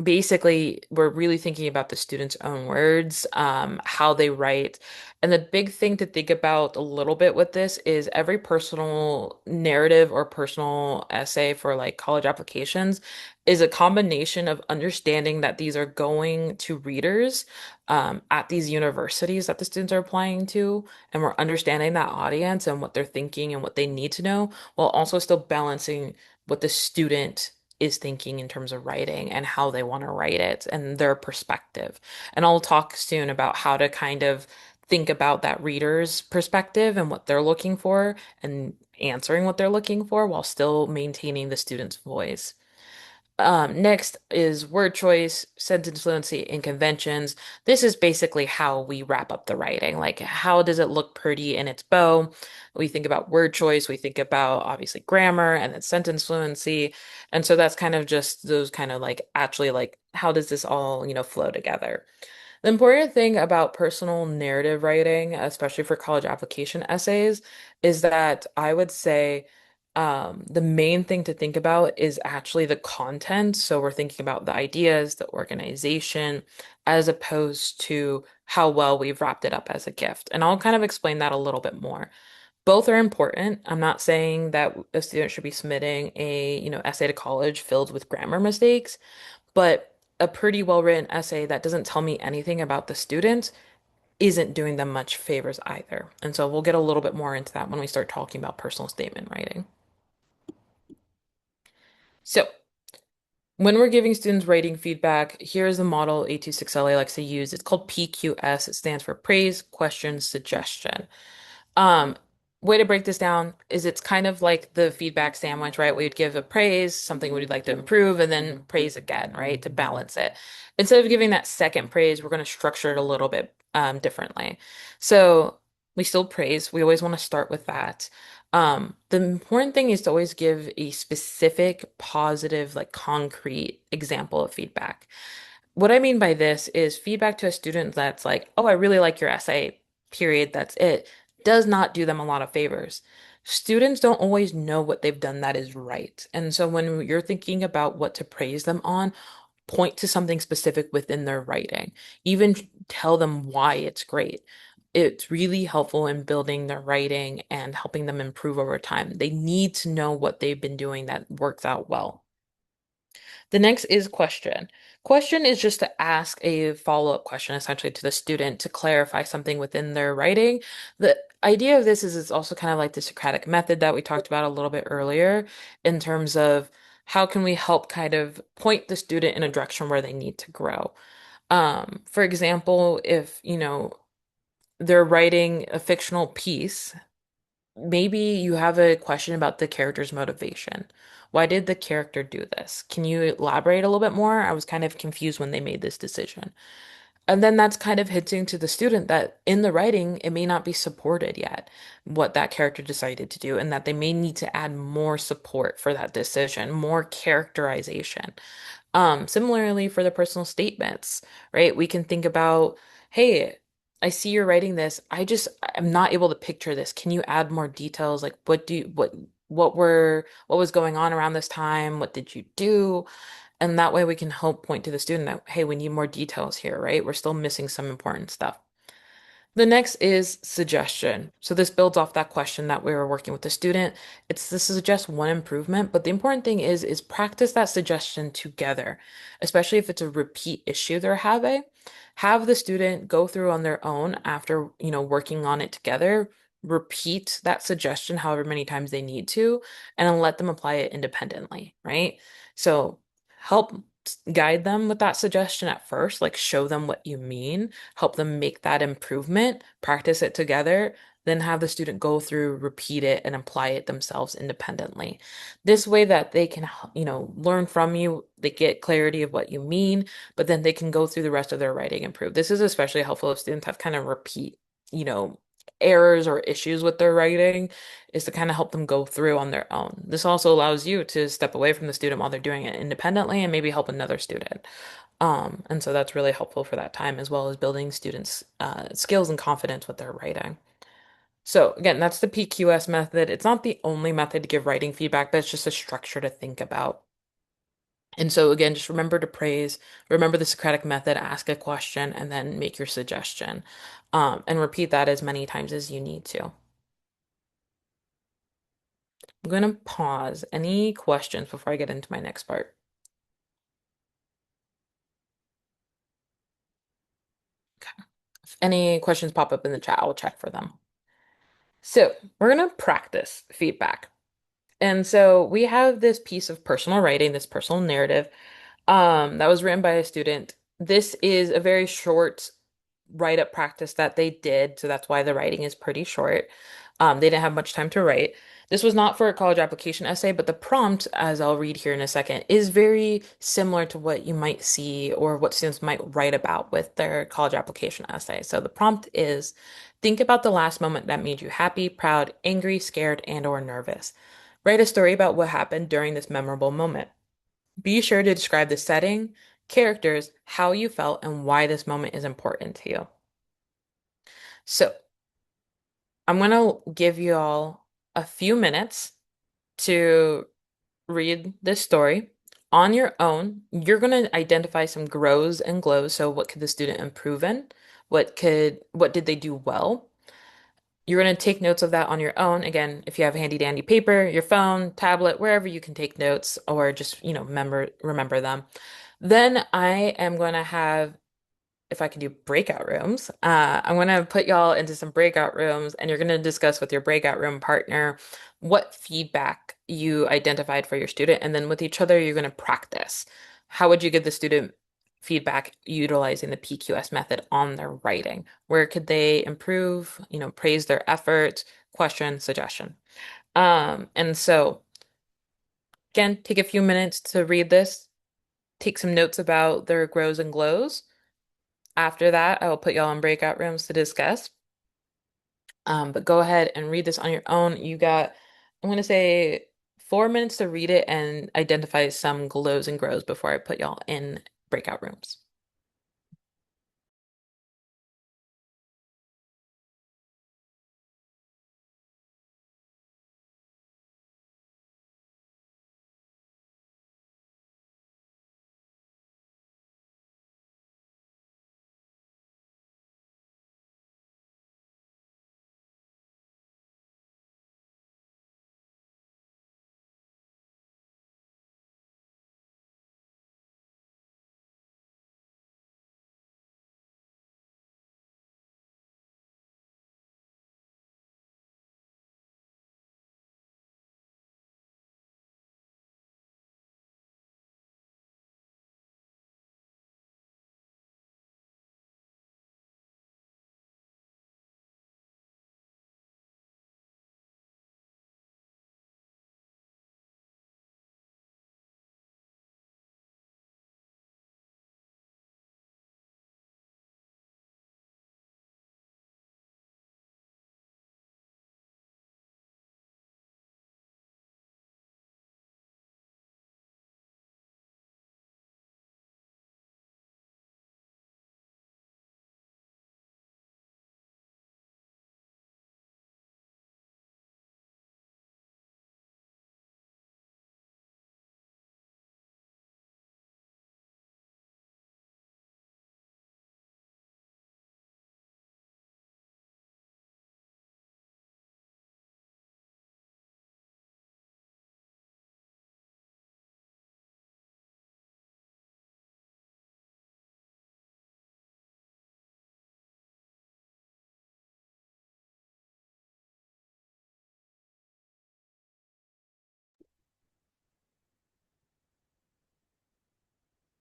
Basically, we're really thinking about the students' own words, how they write. And the big thing to think about a little bit with this is every personal narrative or personal essay for like college applications is a combination of understanding that these are going to readers at these universities that the students are applying to, and we're understanding that audience and what they're thinking and what they need to know, while also still balancing what the student is thinking in terms of writing and how they want to write it and their perspective. And I'll talk soon about how to kind of think about that reader's perspective and what they're looking for and answering what they're looking for while still maintaining the student's voice. Next is word choice, sentence fluency, and conventions. This is basically how we wrap up the writing. Like, how does it look pretty in its bow? We think about word choice, we think about obviously grammar and then sentence fluency. And so that's kind of just those kind of like actually like how does this all, flow together? The important thing about personal narrative writing, especially for college application essays, is that I would say the main thing to think about is actually the content. So we're thinking about the ideas, the organization, as opposed to how well we've wrapped it up as a gift. And I'll kind of explain that a little bit more. Both are important. I'm not saying that a student should be submitting a, essay to college filled with grammar mistakes, but a pretty well-written essay that doesn't tell me anything about the student isn't doing them much favors either. And so we'll get a little bit more into that when we start talking about personal statement writing. So when we're giving students writing feedback, here's the model 826LA likes to use. It's called PQS. It stands for praise, question, suggestion. Um, Way to break this down is it's kind of like the feedback sandwich, right? We'd give a praise, something we'd like to improve, and then praise again, right? To balance it. Instead of giving that second praise, we're going to structure it a little bit differently. So we still praise. We always want to start with that. The important thing is to always give a specific, positive, like concrete example of feedback. What I mean by this is feedback to a student that's like, oh, I really like your essay, period, that's it, does not do them a lot of favors. Students don't always know what they've done that is right. And so when you're thinking about what to praise them on, point to something specific within their writing. Even tell them why it's great. It's really helpful in building their writing and helping them improve over time. They need to know what they've been doing that works out well. The next is question. Question is just to ask a follow-up question essentially to the student to clarify something within their writing. The idea of this is it's also kind of like the Socratic method that we talked about a little bit earlier in terms of how can we help kind of point the student in a direction where they need to grow. For example, if, they're writing a fictional piece, maybe you have a question about the character's motivation. Why did the character do this? Can you elaborate a little bit more? I was kind of confused when they made this decision. And then that's kind of hinting to the student that in the writing, it may not be supported yet, what that character decided to do, and that they may need to add more support for that decision, more characterization. Similarly for the personal statements, right? We can think about, hey, I see you're writing this. I'm not able to picture this. Can you add more details? Like what was going on around this time? What did you do? And that way we can help point to the student that, hey, we need more details here, right? We're still missing some important stuff. The next is suggestion. So this builds off that question that we were working with the student. It's to suggest one improvement, but the important thing is practice that suggestion together, especially if it's a repeat issue they're having. Have the student go through on their own after, working on it together, repeat that suggestion however many times they need to, and then let them apply it independently, right? So help guide them with that suggestion at first, like show them what you mean, help them make that improvement, practice it together, then have the student go through, repeat it, and apply it themselves independently. This way that they can, learn from you, they get clarity of what you mean, but then they can go through the rest of their writing and improve. This is especially helpful if students have kind of repeat, you know, errors or issues with their writing, is to kind of help them go through on their own. This also allows you to step away from the student while they're doing it independently and maybe help another student. And so that's really helpful for that time, as well as building students' skills and confidence with their writing. So again, that's the PQS method. It's not the only method to give writing feedback, but it's just a structure to think about. And so again, just remember to praise, remember the Socratic method, ask a question, and then make your suggestion. And repeat that as many times as you need to. I'm going to pause. Any questions before I get into my next part? Okay. If any questions pop up in the chat, I'll check for them. So we're going to practice feedback. And so we have this piece of personal writing, this personal narrative, that was written by a student. This is a very short write-up practice that they did, so that's why the writing is pretty short. They didn't have much time to write. This was not for a college application essay, but the prompt, as I'll read here in a second, is very similar to what you might see or what students might write about with their college application essay. So the prompt is, think about the last moment that made you happy, proud, angry, scared, and or nervous. Write a story about what happened during this memorable moment. Be sure to describe the setting, characters, how you felt, and why this moment is important to you. So, I'm going to give you all a few minutes to read this story. On your own, you're going to identify some grows and glows. So, what could the student improve in? What did they do well? You're going to take notes of that on your own. Again, if you have handy dandy paper, your phone, tablet, wherever you can take notes or just, remember them. Then I am going to have, if I can do breakout rooms, I'm going to put y'all into some breakout rooms and you're going to discuss with your breakout room partner what feedback you identified for your student. And then with each other, you're going to practice. How would you give the student feedback utilizing the PQS method on their writing? Where could they improve, praise their efforts, question, suggestion. And so again, take a few minutes to read this, take some notes about their grows and glows. After that, I will put y'all in breakout rooms to discuss. But go ahead and read this on your own. I'm going to say 4 minutes to read it and identify some glows and grows before I put y'all in breakout rooms.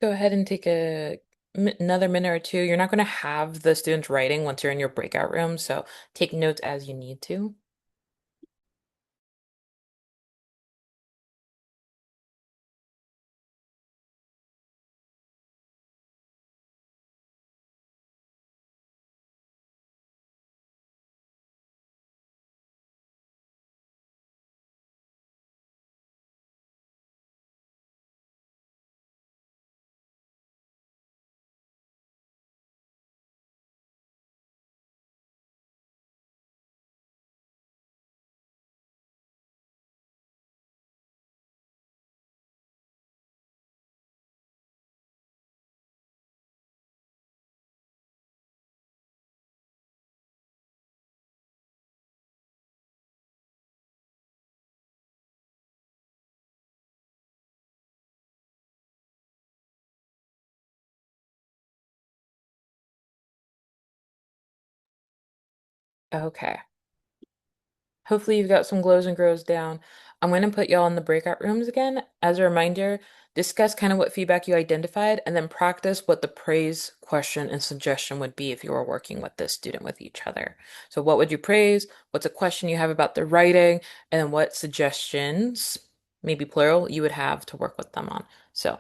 go ahead and take another minute or two. You're not going to have the students writing once you're in your breakout room, so take notes as you need to. Okay. Hopefully you've got some glows and grows down. I'm going to put y'all in the breakout rooms again. As a reminder, discuss kind of what feedback you identified and then practice what the praise, question, and suggestion would be if you were working with this student with each other. So what would you praise? What's a question you have about their writing? And then what suggestions, maybe plural, you would have to work with them on. So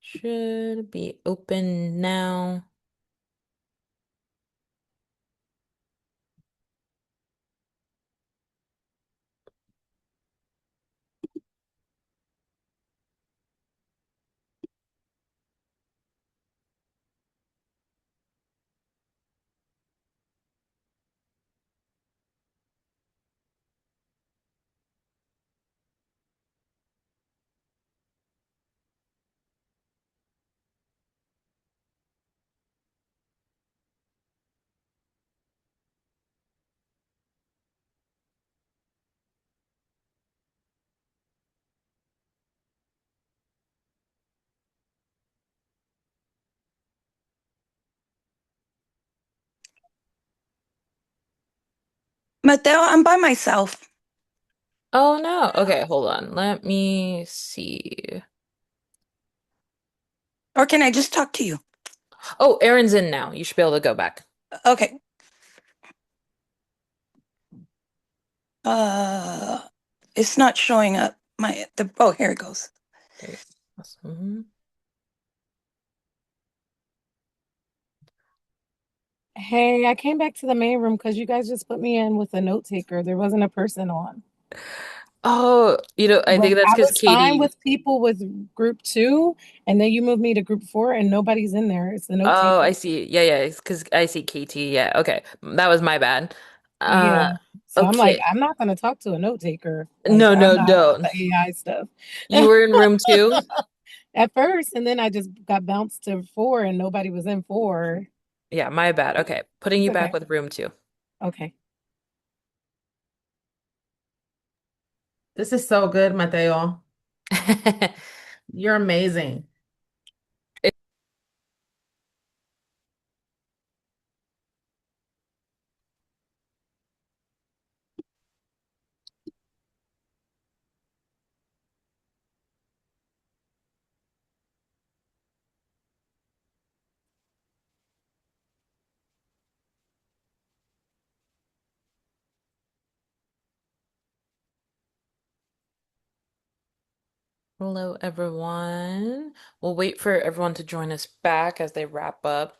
should be open now. Mateo, I'm by myself. Oh no. Okay, hold on. Let me see. Or can I just talk to you? Oh, Aaron's in now. You should be able to go back. Okay. Uh, it's not showing up. Oh, here it goes. There you go. Awesome. Hey, I came back to the main room because you guys just put me in with a note taker. There wasn't a person on. Oh, I Like think that's I because was fine Katie. with people with group two, and then you moved me to group four, and nobody's in there. It's the note Oh, taker. I see. Yeah, yeah, it's because I see KT. Yeah, okay. That was my bad. Yeah. Uh, So I'm like, okay. I'm not gonna talk to a note taker. Like No, I'm no, not about don't. the AI stuff. You were in room two? At first, and then I just got bounced to four, and nobody was in four. Yeah, my bad. Okay. Putting It's you back okay. with room two. Okay. This is so good, Mateo. You're amazing. Hello, everyone. We'll wait for everyone to join us back as they wrap up.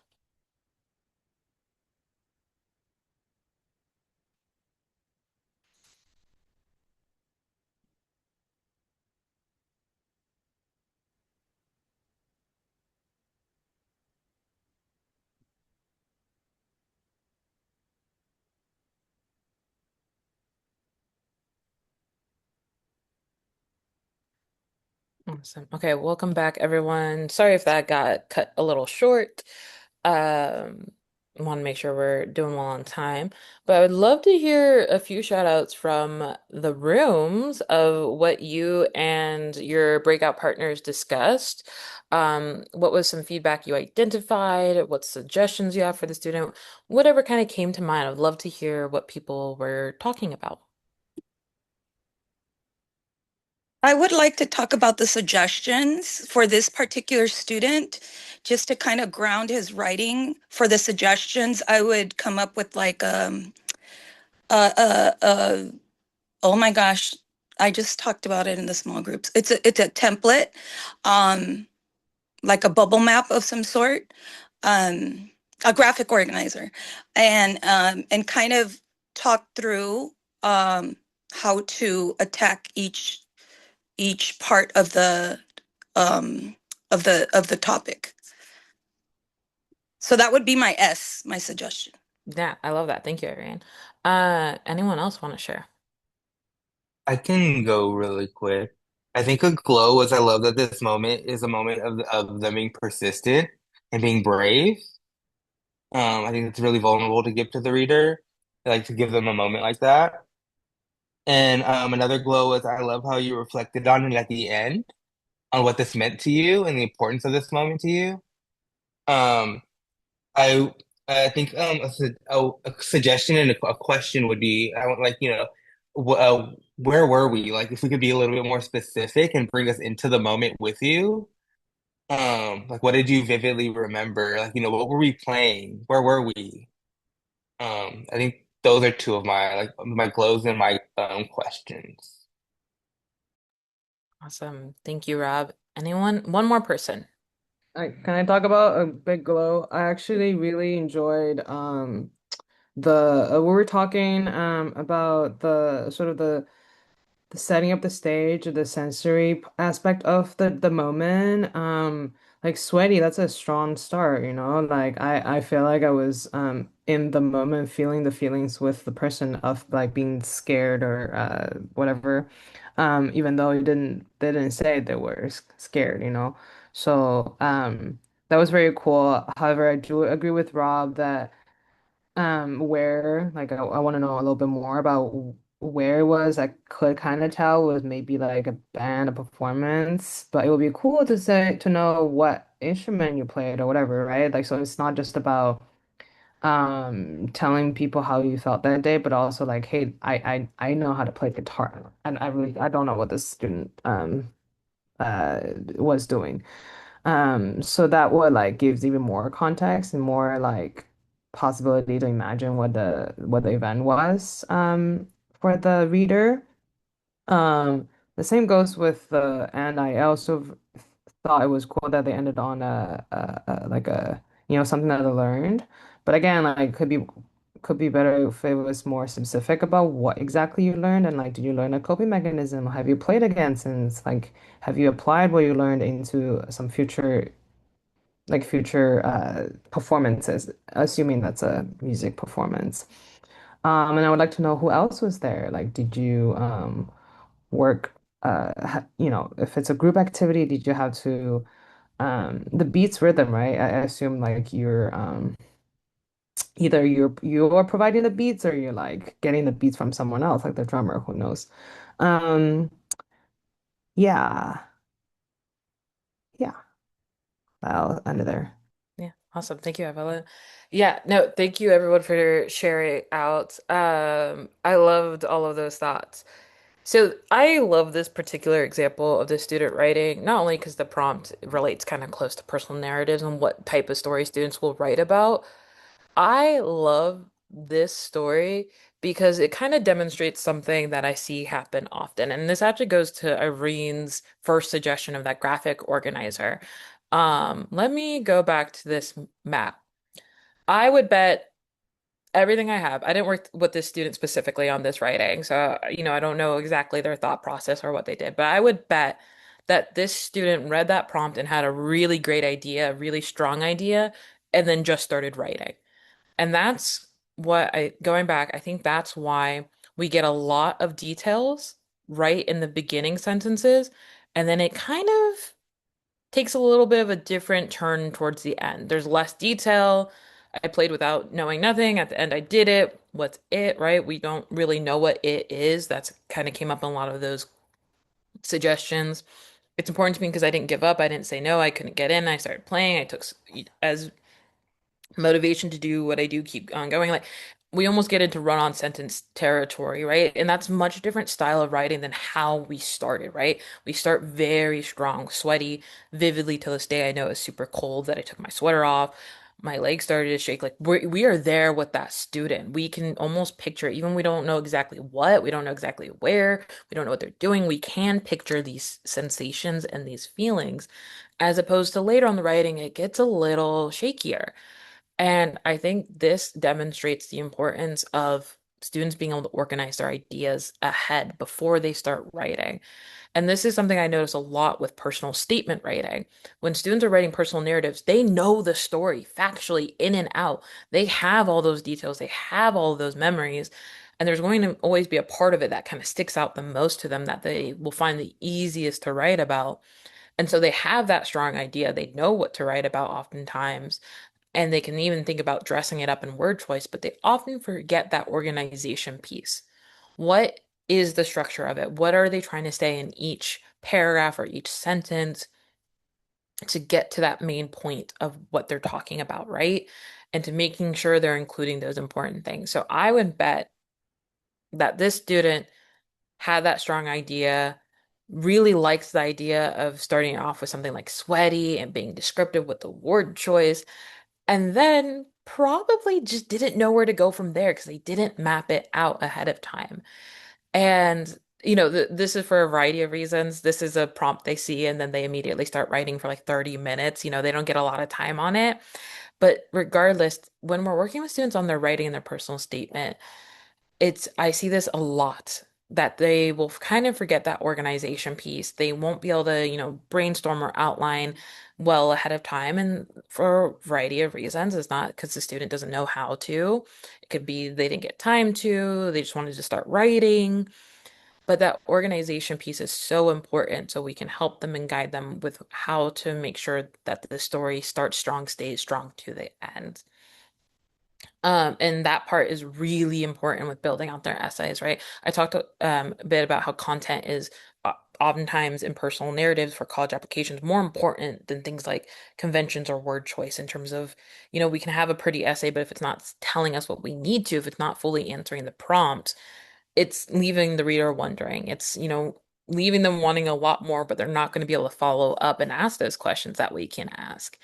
Awesome. Okay, welcome back, everyone. Sorry if that got cut a little short. Um, Want to make sure we're doing well on time, but I would love to hear a few shout outs from the rooms of what you and your breakout partners discussed. What was some feedback you identified? What suggestions you have for the student? Whatever kind of came to mind. I'd love to hear what people were talking about. I would like to talk about the suggestions for this particular student, just to kind of ground his writing. For the suggestions, I would come up with like uh, uh, uh, oh my gosh, I just talked about it in the small groups. It's a template, um, like a bubble map of some sort, um, a graphic organizer, and kind of talk through um, how to attack each part um, of the topic. So that would be my suggestion. Yeah, I love that. Thank you, Irene. Anyone else want to share? I can go really quick. I think a glow was I love that this moment is a moment of them being persistent and being brave. I think it's really vulnerable to give to the reader. I like to give them a moment like that. And another glow was I love how you reflected on it at the end on what this meant to you and the importance of this moment to you. Um, I I think a suggestion and a question would be I want like where were we? Like if we could be a little bit more specific and bring us into the moment with you. Like what did you vividly remember? Like what were we playing? Where were we? I think those are two of my glows and my questions. Awesome. Thank you, Rob. Anyone? One more person. Can I talk about a big glow? I actually really enjoyed the we were talking about the sort of the setting up the stage, the sensory aspect of the moment. Like Sweaty, that's a strong start, you know? Like I feel like I was in the moment feeling the feelings with the person of like being scared or whatever. Even though they didn't say they were scared, you know? So that was very cool. However, I do agree with Rob that where like I want to know a little bit more about where it was. I could kind of tell was maybe like a band, a performance, but it would be cool to say to know what instrument you played or whatever, right? Like so it's not just about telling people how you felt that day, but also like, hey, I know how to play guitar, and I don't know what this student was doing. So that would like gives even more context and more like possibility to imagine what the event was for the reader. The same goes with the and I also thought it was cool that they ended on a like a something that I learned. But again, like could be better if it was more specific about what exactly you learned and like did you learn a coping mechanism? Have you played again since like have you applied what you learned into some future performances, assuming that's a music performance. And I would like to know who else was there. Like, did you work, if it's a group activity, did you have to, the beats rhythm, right? I assume like you're either you're providing the beats or you're like getting the beats from someone else, like the drummer, who knows. Um, yeah, yeah, I'll end it there. Yeah, awesome. Thank you, Evelyn. Yeah, no, thank you everyone for sharing out. I loved all of those thoughts. So I love this particular example of the student writing, not only because the prompt relates kind of close to personal narratives and what type of story students will write about. I love this story because it kind of demonstrates something that I see happen often. And this actually goes to Irene's first suggestion of that graphic organizer. Let me go back to this map. I would bet everything I have. I didn't work with this student specifically on this writing, so I don't know exactly their thought process or what they did, but I would bet that this student read that prompt and had a really great idea, a really strong idea, and then just started writing. And that's going back, I think that's why we get a lot of details right in the beginning sentences, and then it kind of takes a little bit of a different turn towards the end. There's less detail. I played without knowing nothing. At the end, I did it. What's it, right? We don't really know what it is. That's kind of came up in a lot of those suggestions. It's important to me because I didn't give up. I didn't say no. I couldn't get in. I started playing. I took as motivation to do what I do, keep on going. Like we almost get into run-on sentence territory, right? And that's much different style of writing than how we started, right? We start very strong, sweaty, vividly to this day. I know it's super cold that I took my sweater off. My legs started to shake. Like we are there with that student. We can almost picture it, even we don't know exactly what, we don't know exactly where, we don't know what they're doing. We can picture these sensations and these feelings, as opposed to later on the writing, it gets a little shakier. And I think this demonstrates the importance of students being able to organize their ideas ahead before they start writing. And this is something I notice a lot with personal statement writing. When students are writing personal narratives, they know the story factually in and out. They have all those details, they have all of those memories. And there's going to always be a part of it that kind of sticks out the most to them that they will find the easiest to write about. And so they have that strong idea. They know what to write about oftentimes, and they can even think about dressing it up in word choice, but they often forget that organization piece. What is the structure of it? What are they trying to say in each paragraph or each sentence to get to that main point of what they're talking about, right? And to making sure they're including those important things. So I would bet that this student had that strong idea, really likes the idea of starting off with something like sweaty and being descriptive with the word choice, and then probably just didn't know where to go from there because they didn't map it out ahead of time. And, this is for a variety of reasons. This is a prompt they see and then they immediately start writing for like 30 minutes. They don't get a lot of time on it. But regardless, when we're working with students on their writing and their personal statement, I see this a lot that they will kind of forget that organization piece. They won't be able to, brainstorm or outline well ahead of time. And for a variety of reasons, it's not because the student doesn't know how to. It could be they didn't get time to, they just wanted to start writing. But that organization piece is so important so we can help them and guide them with how to make sure that the story starts strong, stays strong to the end. And that part is really important with building out their essays, right? I talked a bit about how content is oftentimes in personal narratives for college applications more important than things like conventions or word choice in terms of, we can have a pretty essay, but if it's not telling us what we need to, if it's not fully answering the prompt, it's leaving the reader wondering. It's, leaving them wanting a lot more, but they're not going to be able to follow up and ask those questions that we can ask.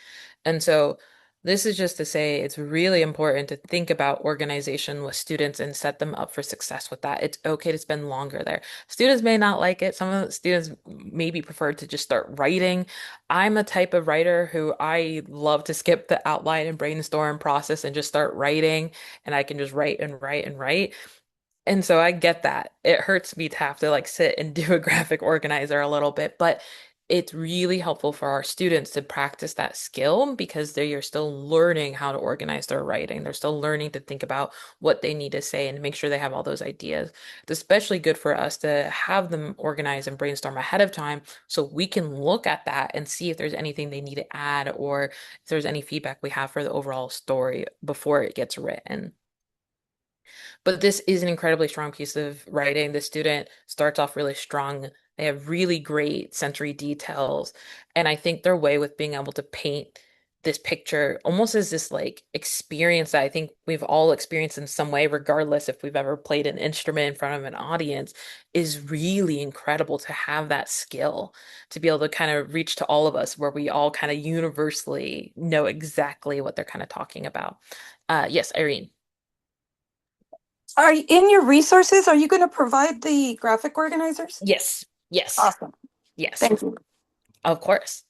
And so this is just to say it's really important to think about organization with students and set them up for success with that. It's okay to spend longer there. Students may not like it. Some of the students maybe prefer to just start writing. I'm a type of writer who I love to skip the outline and brainstorm process and just start writing, and I can just write and write and write. And so I get that. It hurts me to have to like sit and do a graphic organizer a little bit, but it's really helpful for our students to practice that skill because they are still learning how to organize their writing. They're still learning to think about what they need to say and make sure they have all those ideas. It's especially good for us to have them organize and brainstorm ahead of time so we can look at that and see if there's anything they need to add or if there's any feedback we have for the overall story before it gets written. But this is an incredibly strong piece of writing. The student starts off really strong. They have really great sensory details. And I think their way with being able to paint this picture almost as this like experience that I think we've all experienced in some way, regardless if we've ever played an instrument in front of an audience, is really incredible to have that skill to be able to kind of reach to all of us where we all kind of universally know exactly what they're kind of talking about. Yes, Irene. In your resources, are you going to provide the graphic organizers? Yes. Yes. Awesome. Yes. Thank you. Of course.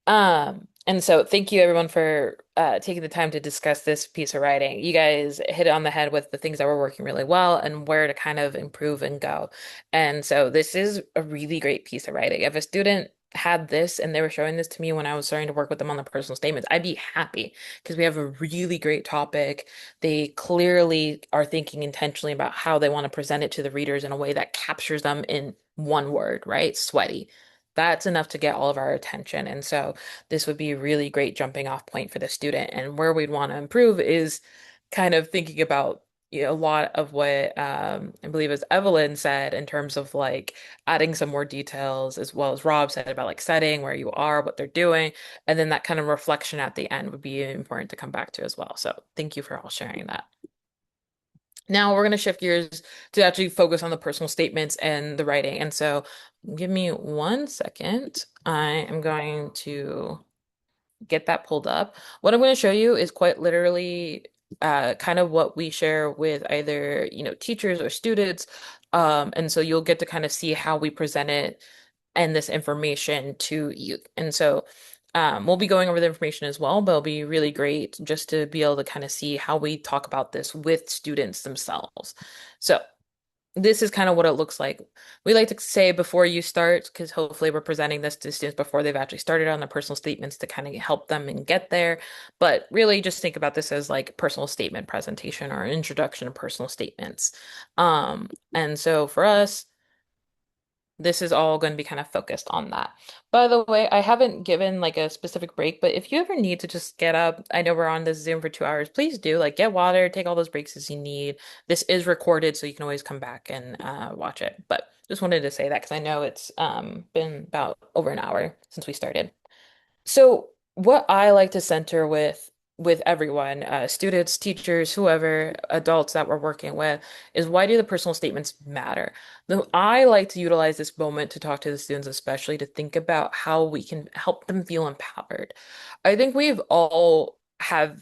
And so thank you everyone for taking the time to discuss this piece of writing. You guys hit it on the head with the things that were working really well and where to kind of improve and go. And so this is a really great piece of writing. If a student had this and they were showing this to me when I was starting to work with them on the personal statements, I'd be happy because we have a really great topic. They clearly are thinking intentionally about how they want to present it to the readers in a way that captures them in one word, right? Sweaty. That's enough to get all of our attention. And so this would be a really great jumping off point for the student. And where we'd want to improve is kind of thinking about a lot of what I believe as Evelyn said in terms of like adding some more details, as well as Rob said about like setting where you are, what they're doing, and then that kind of reflection at the end would be important to come back to as well. So thank you for all sharing that. Now we're going to shift gears to actually focus on the personal statements and the writing. And so give me 1 second. I am going to get that pulled up. What I'm going to show you is quite literally kind of what we share with either, teachers or students. And so you'll get to kind of see how we present it and this information to youth. And so we'll be going over the information as well, but it'll be really great just to be able to kind of see how we talk about this with students themselves. So this is kind of what it looks like. We like to say before you start, because hopefully we're presenting this to students before they've actually started on their personal statements to kind of help them and get there. But really just think about this as like personal statement presentation or introduction to personal statements. And so for us, this is all going to be kind of focused on that. By the way, I haven't given like a specific break, but if you ever need to just get up, I know we're on this Zoom for 2 hours, please do like get water, take all those breaks as you need. This is recorded, so you can always come back and watch it. But just wanted to say that because I know it's been about over an hour since we started. So what I like to center with everyone, students, teachers, whoever, adults that we're working with, is why do the personal statements matter? I like to utilize this moment to talk to the students, especially to think about how we can help them feel empowered. I think we've all have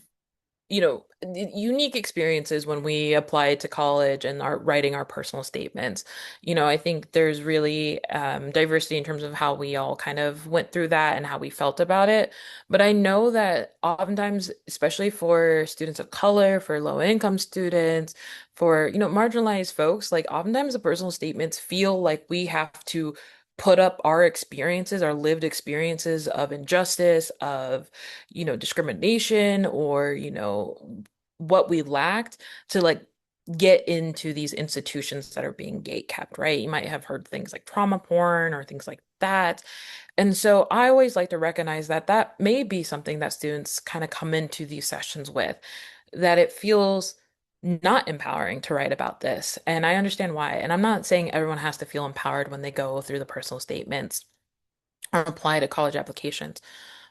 unique experiences when we apply to college and are writing our personal statements. I think there's really diversity in terms of how we all kind of went through that and how we felt about it. But I know that oftentimes, especially for students of color, for low income students, for, marginalized folks, like oftentimes the personal statements feel like we have to put up our experiences, our lived experiences of injustice, of discrimination or, what we lacked to like get into these institutions that are being gate kept, right? You might have heard things like trauma porn or things like that. And so I always like to recognize that that may be something that students kind of come into these sessions with, that it feels not empowering to write about this. And I understand why. And I'm not saying everyone has to feel empowered when they go through the personal statements or apply to college applications.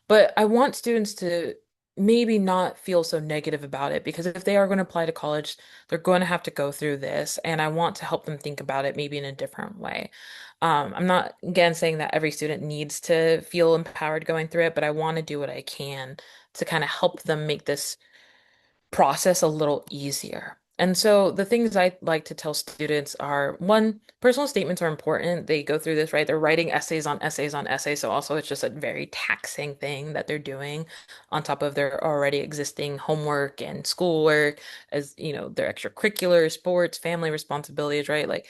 But I want students to maybe not feel so negative about it because if they are going to apply to college, they're going to have to go through this. And I want to help them think about it maybe in a different way. I'm not, again, saying that every student needs to feel empowered going through it, but I want to do what I can to kind of help them make this process a little easier. And so the things I like to tell students are one, personal statements are important. They go through this, right? They're writing essays on essays on essays. So also it's just a very taxing thing that they're doing on top of their already existing homework and schoolwork, as their extracurricular, sports, family responsibilities, right? Like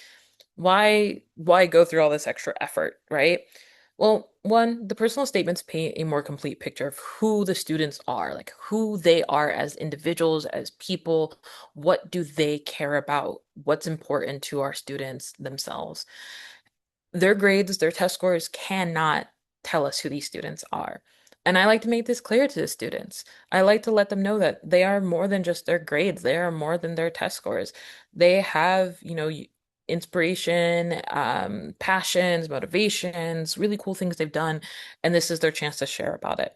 why go through all this extra effort, right? Well, one, the personal statements paint a more complete picture of who the students are, like who they are as individuals, as people, what do they care about, what's important to our students themselves. Their grades, their test scores cannot tell us who these students are. And I like to make this clear to the students. I like to let them know that they are more than just their grades. They are more than their test scores. They have, inspiration, passions, motivations, really cool things they've done, and this is their chance to share about it.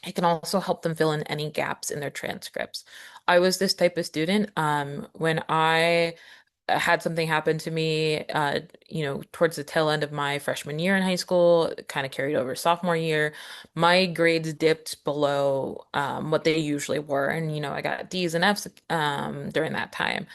It can also help them fill in any gaps in their transcripts. I was this type of student when I had something happen to me, towards the tail end of my freshman year in high school, kind of carried over sophomore year. My grades dipped below what they usually were, and I got D's and F's during that time.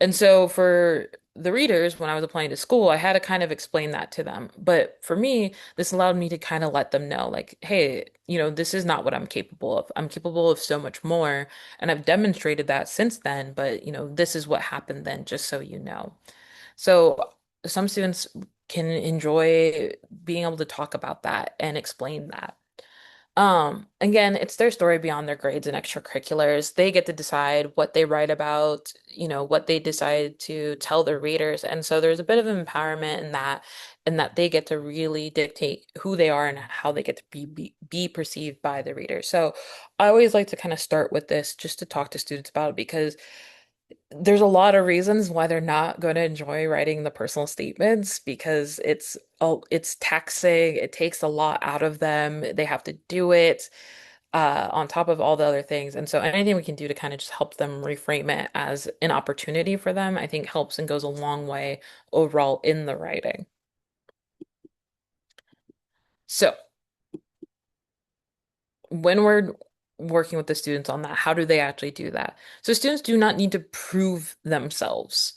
And so for the readers, when I was applying to school, I had to kind of explain that to them. But for me, this allowed me to kind of let them know, like, hey, this is not what I'm capable of. I'm capable of so much more. And I've demonstrated that since then, but, this is what happened then, just so you know. So some students can enjoy being able to talk about that and explain that. Again, it's their story beyond their grades and extracurriculars. They get to decide what they write about, what they decide to tell their readers. And so there's a bit of empowerment in that they get to really dictate who they are and how they get to be perceived by the reader. So I always like to kind of start with this just to talk to students about it because there's a lot of reasons why they're not going to enjoy writing the personal statements because it's taxing, it takes a lot out of them. They have to do it. on top of all the other things. And so anything we can do to kind of just help them reframe it as an opportunity for them, I think helps and goes a long way overall in the writing. So when we're working with the students on that, how do they actually do that? So students do not need to prove themselves.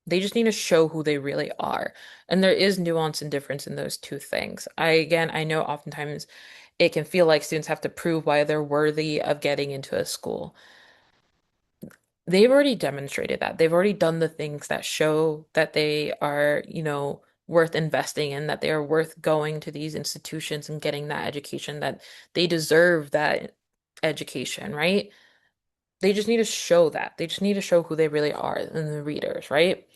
They just need to show who they really are. And there is nuance and difference in those two things. I know oftentimes it can feel like students have to prove why they're worthy of getting into a school. They've already demonstrated that. They've already done the things that show that they are, worth investing in, that they are worth going to these institutions and getting that education, that they deserve that education, right? They just need to show that. They just need to show who they really are in the readers, right?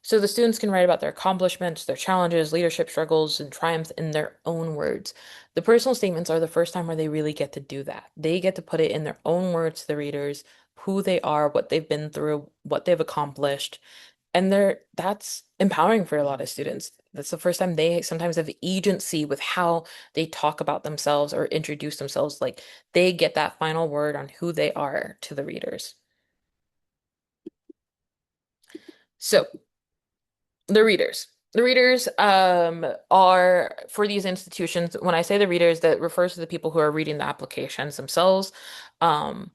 So the students can write about their accomplishments, their challenges, leadership struggles, and triumphs in their own words. The personal statements are the first time where they really get to do that. They get to put it in their own words to the readers, who they are, what they've been through, what they've accomplished. And that's empowering for a lot of students. That's the first time they sometimes have agency with how they talk about themselves or introduce themselves. Like they get that final word on who they are to the readers. So the readers. The readers are for these institutions. When I say the readers, that refers to the people who are reading the applications themselves. Um,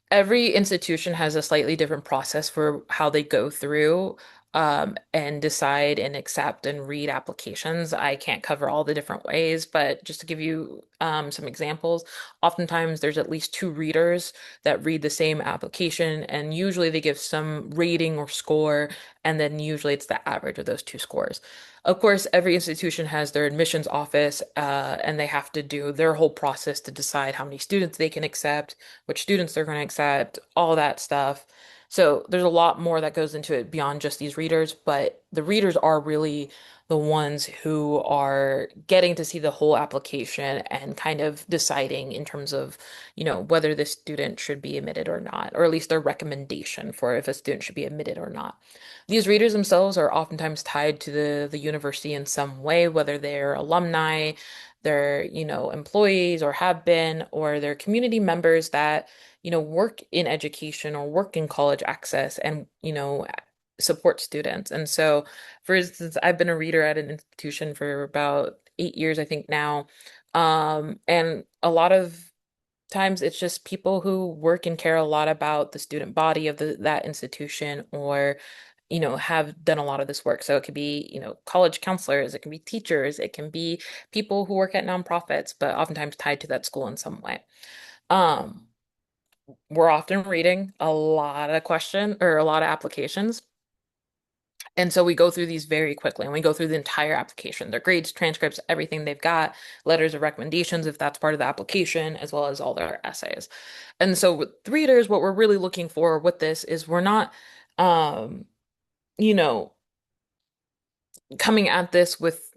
every institution has a slightly different process for how they go through and decide and accept and read applications. I can't cover all the different ways, but just to give you some examples, oftentimes there's at least two readers that read the same application, and usually they give some rating or score, and then usually it's the average of those two scores. Of course, every institution has their admissions office, and they have to do their whole process to decide how many students they can accept, which students they're going to accept, all that stuff. So there's a lot more that goes into it beyond just these readers, but the readers are really the ones who are getting to see the whole application and kind of deciding in terms of, whether this student should be admitted or not, or at least their recommendation for if a student should be admitted or not. These readers themselves are oftentimes tied to the university in some way, whether they're alumni, they're, employees or have been, or they're community members that, work in education or work in college access and, support students. And so, for instance, I've been a reader at an institution for about 8 years, I think now. And a lot of times it's just people who work and care a lot about the student body of that institution, or have done a lot of this work. So it could be, college counselors, it can be teachers, it can be people who work at nonprofits, but oftentimes tied to that school in some way. Um, we're often reading a lot of a lot of applications. And so we go through these very quickly, and we go through the entire application, their grades, transcripts, everything they've got, letters of recommendations if that's part of the application, as well as all their essays. And so with readers, what we're really looking for with this is we're not um, you know, coming at this with,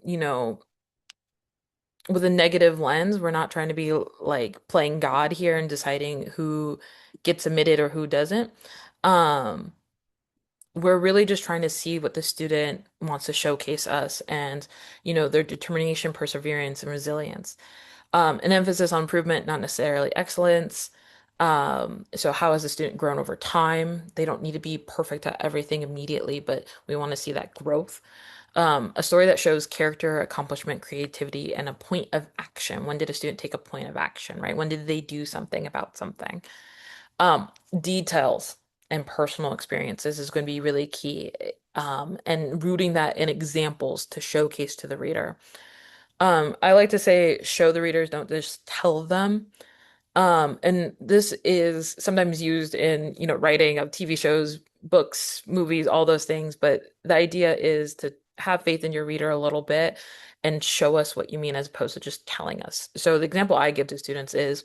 with a negative lens. We're not trying to be like playing God here and deciding who gets admitted or who doesn't. Um, we're really just trying to see what the student wants to showcase us and, their determination, perseverance, and resilience. An emphasis on improvement, not necessarily excellence. So how has the student grown over time? They don't need to be perfect at everything immediately, but we want to see that growth. A story that shows character, accomplishment, creativity, and a point of action. When did a student take a point of action, right? When did they do something about something? Um, Details and personal experiences is going to be really key. And rooting that in examples to showcase to the reader. I like to say, show the readers, don't just tell them. And this is sometimes used in, writing of TV shows, books, movies, all those things. But the idea is to have faith in your reader a little bit and show us what you mean as opposed to just telling us. So the example I give to students is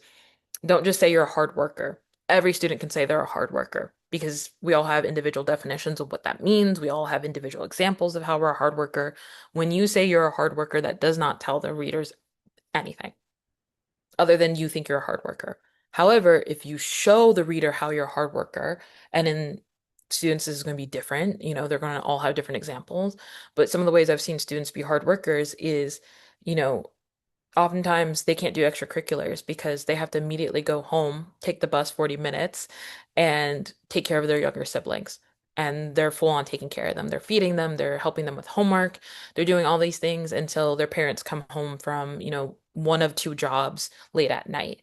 don't just say you're a hard worker. Every student can say they're a hard worker because we all have individual definitions of what that means. We all have individual examples of how we're a hard worker. When you say you're a hard worker, that does not tell the readers anything other than you think you're a hard worker. However, if you show the reader how you're a hard worker, and in students this is going to be different, they're going to all have different examples, but some of the ways I've seen students be hard workers is, you know, oftentimes they can't do extracurriculars because they have to immediately go home, take the bus 40 minutes, and take care of their younger siblings. And they're full on taking care of them. They're feeding them, they're helping them with homework, they're doing all these things until their parents come home from, one of two jobs late at night.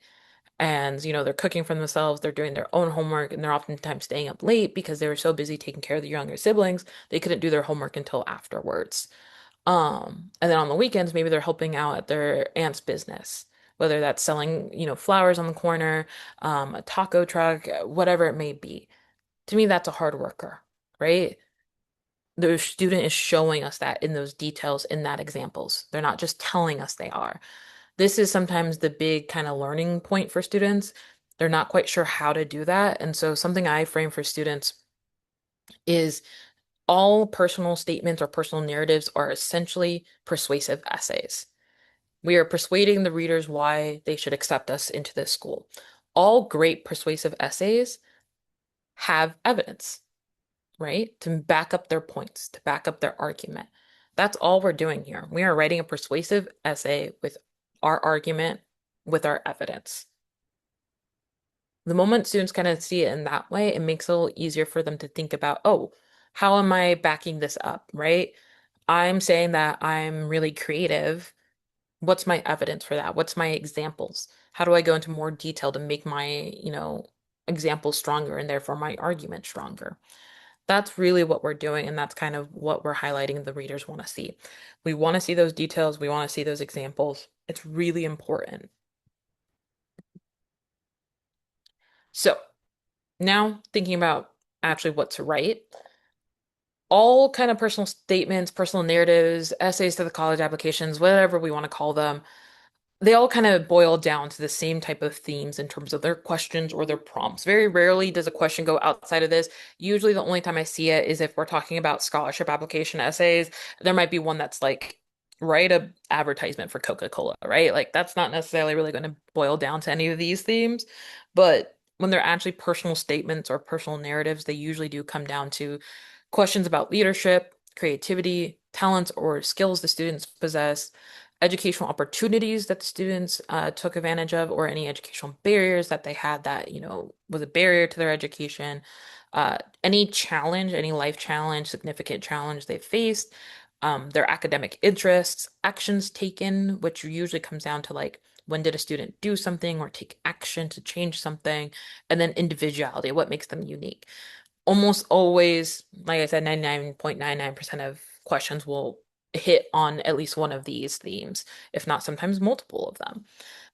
And, they're cooking for themselves, they're doing their own homework, and they're oftentimes staying up late because they were so busy taking care of the younger siblings, they couldn't do their homework until afterwards. And then on the weekends, maybe they're helping out at their aunt's business, whether that's selling, flowers on the corner, a taco truck, whatever it may be. To me, that's a hard worker, right? The student is showing us that in those details, in that examples. They're not just telling us they are. This is sometimes the big kind of learning point for students. They're not quite sure how to do that. And so something I frame for students is all personal statements or personal narratives are essentially persuasive essays. We are persuading the readers why they should accept us into this school. All great persuasive essays have evidence, right? To back up their points, to back up their argument. That's all we're doing here. We are writing a persuasive essay with our argument, with our evidence. The moment students kind of see it in that way, it makes it a little easier for them to think about, oh, how am I backing this up, right? I'm saying that I'm really creative. What's my evidence for that? What's my examples? How do I go into more detail to make my, examples stronger and therefore my argument stronger? That's really what we're doing, and that's kind of what we're highlighting the readers want to see. We want to see those details, we want to see those examples. It's really important. So now thinking about actually what to write, all kind of personal statements, personal narratives, essays to the college applications, whatever we want to call them, they all kind of boil down to the same type of themes in terms of their questions or their prompts. Very rarely does a question go outside of this. Usually, the only time I see it is if we're talking about scholarship application essays. There might be one that's like, write a advertisement for Coca-Cola, right? Like that's not necessarily really going to boil down to any of these themes, but when they're actually personal statements or personal narratives, they usually do come down to questions about leadership, creativity, talents or skills the students possess, educational opportunities that the students took advantage of, or any educational barriers that they had that, was a barrier to their education, any challenge, any life challenge, significant challenge they faced, their academic interests, actions taken, which usually comes down to like, when did a student do something or take action to change something, and then individuality, what makes them unique. Almost always, like I said, 99.99% of questions will hit on at least one of these themes, if not sometimes multiple of them.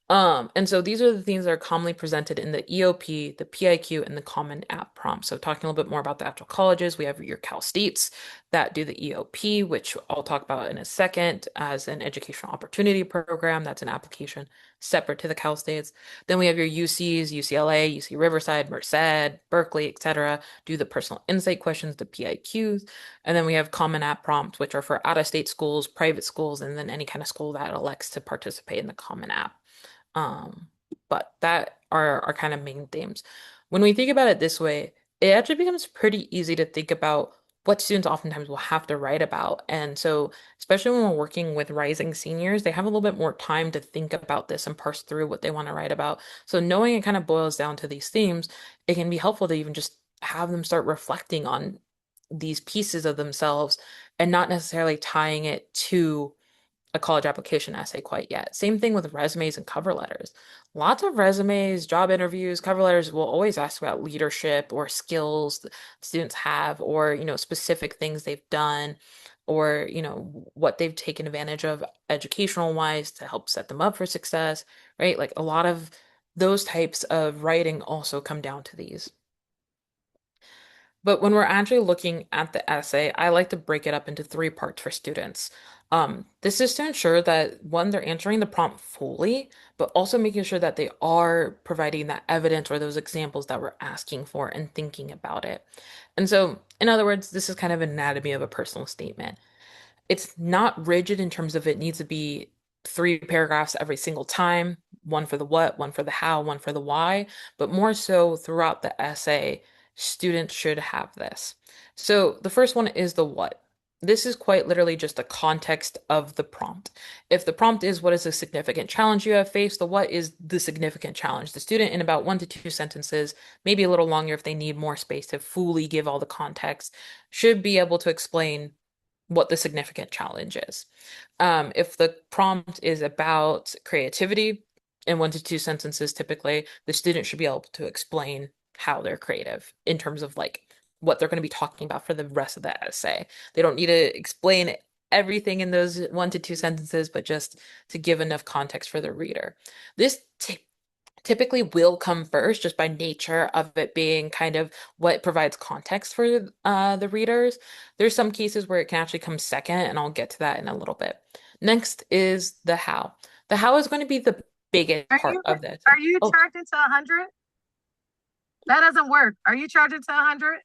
And so these are the themes that are commonly presented in the EOP, the PIQ, and the Common App prompt. So talking a little bit more about the actual colleges, we have your Cal States that do the EOP, which I'll talk about in a second as an educational opportunity program. That's an application separate to the Cal States. Then we have your UCs, UCLA, UC Riverside, Merced, Berkeley, etc. Do the personal insight questions, the PIQs. And then we have Common App prompts, which are for out-of-state schools, private schools, and then any kind of school that elects to participate in the Common App. Um, but that are our kind of main themes. When we think about it this way, it actually becomes pretty easy to think about what students oftentimes will have to write about. And so, especially when we're working with rising seniors, they have a little bit more time to think about this and parse through what they want to write about. So, knowing it kind of boils down to these themes, it can be helpful to even just have them start reflecting on these pieces of themselves and not necessarily tying it to a college application essay quite yet. Same thing with resumes and cover letters. Lots of resumes, job interviews, cover letters will always ask about leadership or skills that students have, or, specific things they've done, or, what they've taken advantage of educational wise to help set them up for success, right? Like a lot of those types of writing also come down to these. But when we're actually looking at the essay, I like to break it up into three parts for students. This is to ensure that one, they're answering the prompt fully, but also making sure that they are providing that evidence or those examples that we're asking for and thinking about it. And so, in other words, this is kind of anatomy of a personal statement. It's not rigid in terms of it needs to be three paragraphs every single time, one for the what, one for the how, one for the why, but more so throughout the essay, students should have this. So the first one is the what. this is quite literally just the context of the prompt. If the prompt is what is a significant challenge you have faced, the what is the significant challenge? The student, in about 1 to 2 sentences, maybe a little longer if they need more space to fully give all the context, should be able to explain what the significant challenge is. If the prompt is about creativity, in 1 to 2 sentences, typically, the student should be able to explain how they're creative in terms of like what they're going to be talking about for the rest of the essay. They don't need to explain everything in those 1 to 2 sentences, but just to give enough context for the reader. This typically will come first just by nature of it being kind of what provides context for the readers. There's some cases where it can actually come second, and I'll get to that in a little bit. Next is the how. The how is going to be the biggest part of this. Are you charging to 100? That doesn't work. Are you charging to 100?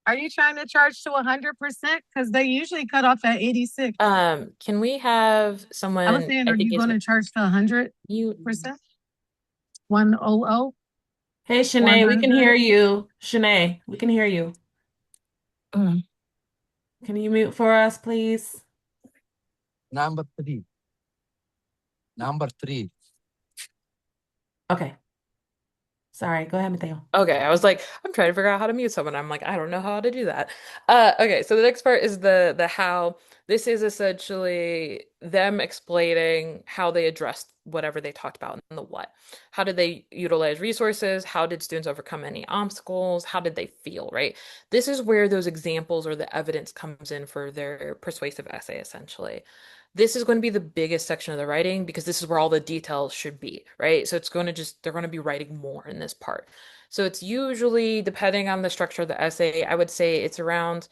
Are you trying to charge to 100%? Because they usually cut off at 86. Can we have someone? I was saying, are you going to charge to 100%? 100? Hey, Shanae, we can hear you. Shanae, we can hear you. Can you mute for us, please? Number 3. Number 3. Okay. Sorry, go ahead, Mateo. Okay, I was like, I'm trying to figure out how to mute someone. I'm like, I don't know how to do that. Okay, so the next part is the how. This is essentially them explaining how they addressed whatever they talked about and the what. How did they utilize resources? How did students overcome any obstacles? How did they feel, right? This is where those examples or the evidence comes in for their persuasive essay, essentially. This is going to be the biggest section of the writing because this is where all the details should be, right? So it's going to they're going to be writing more in this part. So it's usually, depending on the structure of the essay, I would say it's around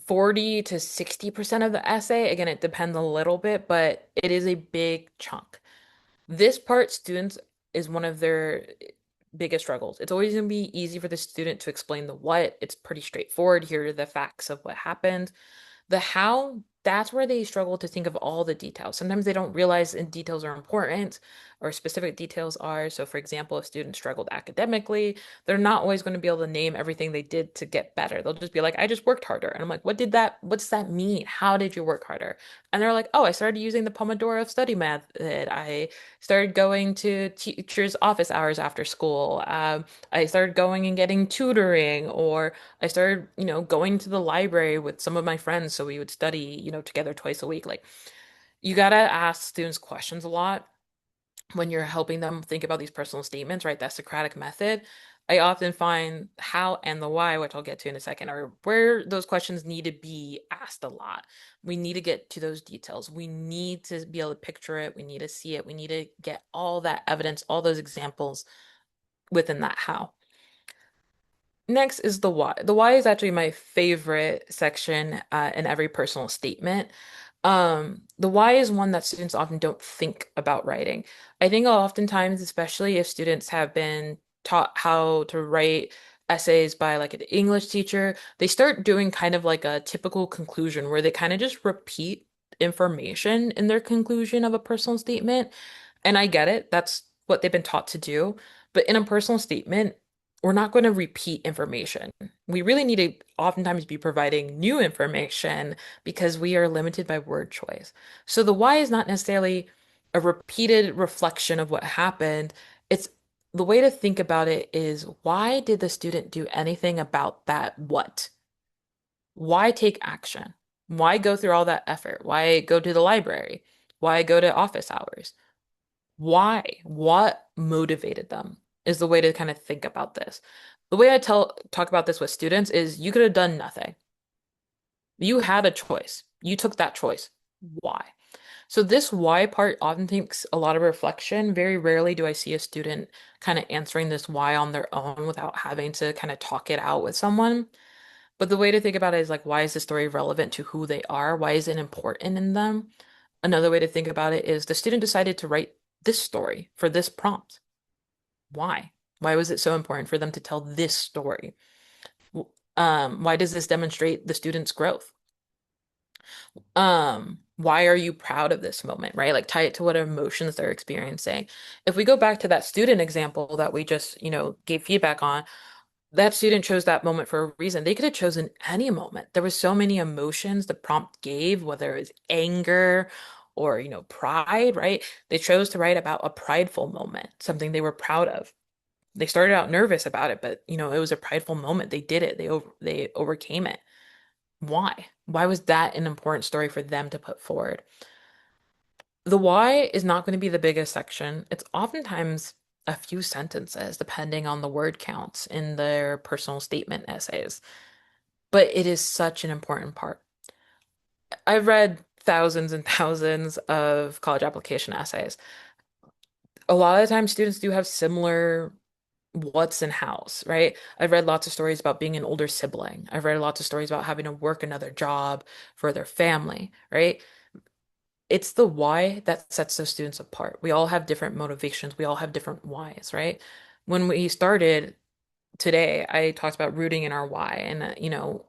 40 to 60% of the essay. Again, it depends a little bit, but it is a big chunk. This part, students, is one of their biggest struggles. It's always going to be easy for the student to explain the what. It's pretty straightforward. Here are the facts of what happened. The how, that's where they struggle to think of all the details. Sometimes they don't realize details are important or specific details are. So, for example, if students struggled academically, they're not always going to be able to name everything they did to get better. They'll just be like, I just worked harder. And I'm like, what does that mean? How did you work harder? And they're like, oh, I started using the Pomodoro study method. I started going to teacher's office hours after school. I started going and getting tutoring, or I started, going to the library with some of my friends so we would study, together twice a week. Like, you gotta ask students questions a lot when you're helping them think about these personal statements, right? That Socratic method. I often find how and the why, which I'll get to in a second, are where those questions need to be asked a lot. We need to get to those details. We need to be able to picture it. We need to see it. We need to get all that evidence, all those examples within that how. Next is the why. The why is actually my favorite section in every personal statement. The why is one that students often don't think about writing. I think oftentimes, especially if students have been taught how to write essays by like an English teacher, they start doing kind of like a typical conclusion where they kind of just repeat information in their conclusion of a personal statement. And I get it, that's what they've been taught to do. But in a personal statement, we're not going to repeat information. We really need to oftentimes be providing new information because we are limited by word choice. So the why is not necessarily a repeated reflection of what happened. It's the way to think about it is, why did the student do anything about that what? Why take action? Why go through all that effort? Why go to the library? Why go to office hours? Why? What motivated them is the way to kind of think about this. The way I talk about this with students is, you could have done nothing. You had a choice. You took that choice. Why? So this why part often takes a lot of reflection. Very rarely do I see a student kind of answering this why on their own without having to kind of talk it out with someone. But the way to think about it is like, why is the story relevant to who they are? Why is it important in them? Another way to think about it is, the student decided to write this story for this prompt. Why? Why was it so important for them to tell this story? Why does this demonstrate the student's growth? Why are you proud of this moment, right? Like, tie it to what emotions they're experiencing. If we go back to that student example that we just, gave feedback on, that student chose that moment for a reason. They could have chosen any moment. There was so many emotions the prompt gave, whether it was anger or, pride, right? They chose to write about a prideful moment, something they were proud of. They started out nervous about it, but it was a prideful moment. They did it. They overcame it. Why? Why was that an important story for them to put forward? The why is not going to be the biggest section. It's oftentimes a few sentences, depending on the word counts in their personal statement essays. But it is such an important part. I've read thousands and thousands of college application essays. A lot of times, students do have similar what's and hows, right? I've read lots of stories about being an older sibling. I've read lots of stories about having to work another job for their family, right? It's the why that sets those students apart. We all have different motivations. We all have different whys, right? When we started today, I talked about rooting in our why and,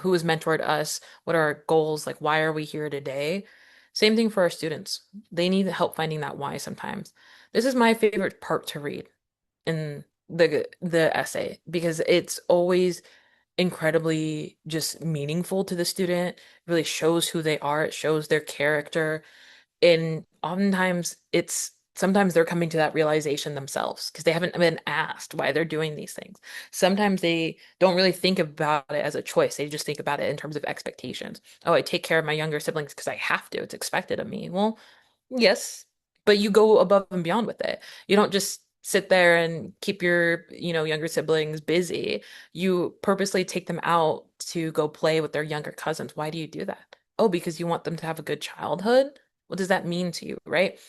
who has mentored us, what are our goals, like why are we here today? Same thing for our students. They need help finding that why sometimes. This is my favorite part to read in the essay because it's always incredibly just meaningful to the student. It really shows who they are. It shows their character. And oftentimes sometimes they're coming to that realization themselves because they haven't been asked why they're doing these things. Sometimes they don't really think about it as a choice. They just think about it in terms of expectations. Oh, I take care of my younger siblings because I have to. It's expected of me. Well, yes, but you go above and beyond with it. You don't just sit there and keep your, younger siblings busy. You purposely take them out to go play with their younger cousins. Why do you do that? Oh, because you want them to have a good childhood? What does that mean to you, right?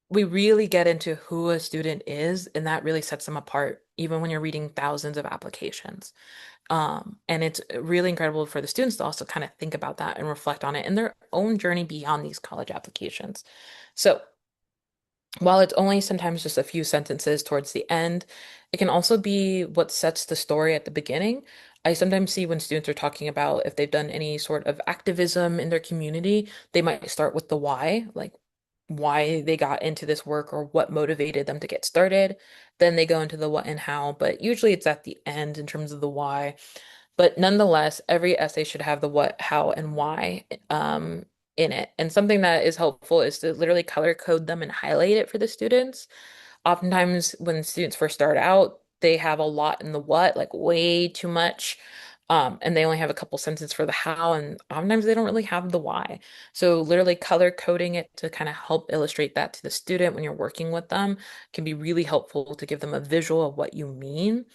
We really get into who a student is, and that really sets them apart, even when you're reading thousands of applications. And it's really incredible for the students to also kind of think about that and reflect on it in their own journey beyond these college applications. So, while it's only sometimes just a few sentences towards the end, it can also be what sets the story at the beginning. I sometimes see when students are talking about if they've done any sort of activism in their community, they might start with the why, like why they got into this work or what motivated them to get started. Then they go into the what and how, but usually it's at the end in terms of the why. But nonetheless, every essay should have the what, how, and why in it. And something that is helpful is to literally color code them and highlight it for the students. Oftentimes, when students first start out, they have a lot in the what, like way too much. And they only have a couple sentences for the how, and oftentimes they don't really have the why. So, literally color coding it to kind of help illustrate that to the student when you're working with them can be really helpful to give them a visual of what you mean.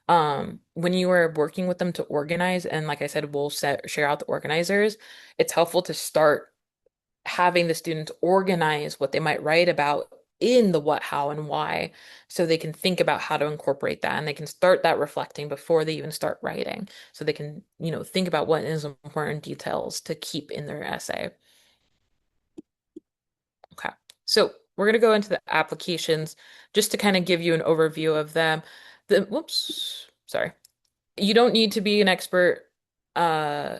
When you are working with them to organize, and like I said, we'll share out the organizers, it's helpful to start having the students organize what they might write about in the what, how, and why, so they can think about how to incorporate that and they can start that reflecting before they even start writing. So they can, think about what is important details to keep in their essay. Okay. So we're going to go into the applications just to kind of give you an overview of them. Whoops, sorry. You don't need to be an expert uh